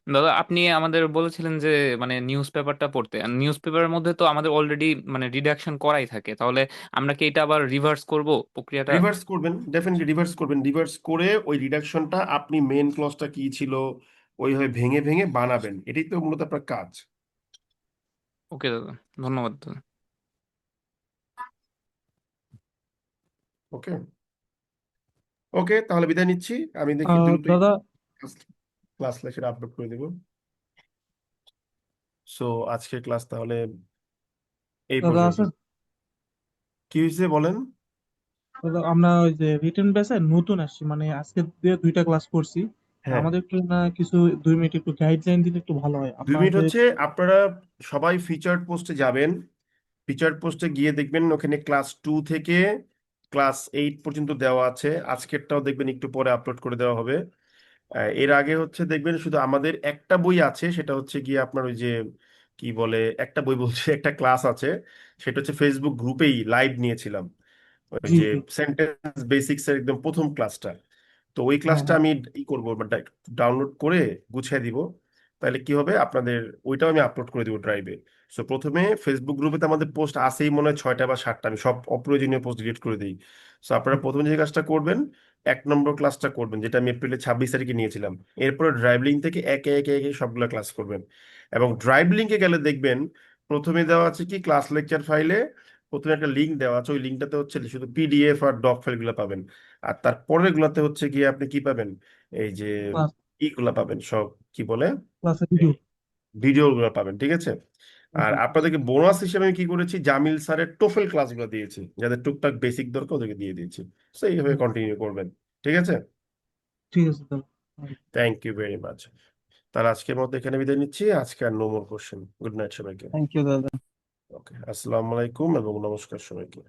দাদা আপনি আমাদের বলেছিলেন যে মানে নিউজ পেপারটা পড়তে, নিউজ পেপারের মধ্যে তো আমাদের অলরেডি মানে রিডাকশন করাই থাকে, তাহলে আমরা কি এটা আবার রিভার্স করব প্রক্রিয়াটা? রিভার্স করবেন, ডেফিনেটলি রিভার্স করবেন। রিভার্স করে ওই রিডাকশনটা আপনি মেন ক্লজটা কি ছিল ওইভাবে ভেঙে ভেঙে বানাবেন, এটাই তো মূলত আপনার কাজ। ওকে দাদা, ধন্যবাদ দাদা। ওকে, ওকে, তাহলে বিদায় নিচ্ছি। আমি দেখি দ্রুত দাদা ক্লাস লেকচার আপলোড করে দেবো। সো আজকের ক্লাস তাহলে এই দাদা পর্যন্ত। আছেন? কি হয়েছে বলেন? দাদা আমরা ওই যে রিটেন ব্যাচে নতুন আসছি, মানে আজকে দিয়ে 2টা ক্লাস করছি। হ্যাঁ, আমাদের একটু না কিছু 2 মিনিট একটু গাইডলাইন দিলে একটু ভালো হয় 2 মিনিট আপনাদের। হচ্ছে, আপনারা সবাই ফিচার্ড পোস্টে যাবেন। ফিচার্ড পোস্টে গিয়ে দেখবেন ওখানে ক্লাস 2 থেকে ক্লাস 8 পর্যন্ত দেওয়া আছে। আজকেরটাও দেখবেন একটু পরে আপলোড করে দেওয়া হবে। এর আগে হচ্ছে দেখবেন শুধু আমাদের একটা বই আছে, সেটা হচ্ছে গিয়ে আপনার ওই যে কি বলে, একটা বই বলছে একটা ক্লাস আছে, সেটা হচ্ছে ফেসবুক গ্রুপেই লাইভ নিয়েছিলাম, ওই জি যে জি। সেন্টেন্স বেসিক্স এর একদম প্রথম ক্লাসটা। তো ওই হ্যাঁ ক্লাসটা হ্যাঁ। আমি করবো, ডাউনলোড করে গুছিয়ে দিব। তাহলে কি হবে আপনাদের, ওইটাও আমি আপলোড করে দিব ড্রাইভে। সো প্রথমে ফেসবুক গ্রুপে তো আমাদের পোস্ট আসেই মনে হয় 6টা বা 7টা, আমি সব অপ্রয়োজনীয় পোস্ট ডিলিট করে দিই। সো আপনারা প্রথমে যে কাজটা করবেন, 1 নম্বর ক্লাসটা করবেন, যেটা আমি এপ্রিলের 26 তারিখে নিয়েছিলাম। এরপরে ড্রাইভ লিঙ্ক থেকে একে একে একে সবগুলো ক্লাস করবেন। এবং ড্রাইভ লিঙ্কে গেলে দেখবেন প্রথমে দেওয়া আছে কি, ক্লাস লেকচার ফাইলে প্রথমে একটা লিঙ্ক দেওয়া আছে, ওই লিঙ্কটাতে হচ্ছে শুধু পিডিএফ আর ডক ফাইলগুলো পাবেন। আর তারপরের গুলাতে হচ্ছে গিয়ে আপনি কি পাবেন, এই যে ক্লাস ইগুলা পাবেন সব, কি বলে, ক্লাসে ভিডিও। ভিডিও গুলো পাবেন, ঠিক আছে। আর জি আপনাদেরকে বোনাস হিসেবে আমি কি করেছি, জামিল স্যারের টোফেল ক্লাসগুলো দিয়েছি, যাদের টুকটাক বেসিক দরকার ওদেরকে দিয়ে দিয়েছি। তো এইভাবে জি। কন্টিনিউ করবেন, ঠিক আছে। ঠিক আছে দাদা। Thank you very much. তাহলে আজকের মতো এখানে বিদায় নিচ্ছি। আজকে আর no more question. Good night সবাইকে। থ্যাংক ইউ দাদা। ওকে, আসসালামু আলাইকুম এবং নমস্কার সবাইকে।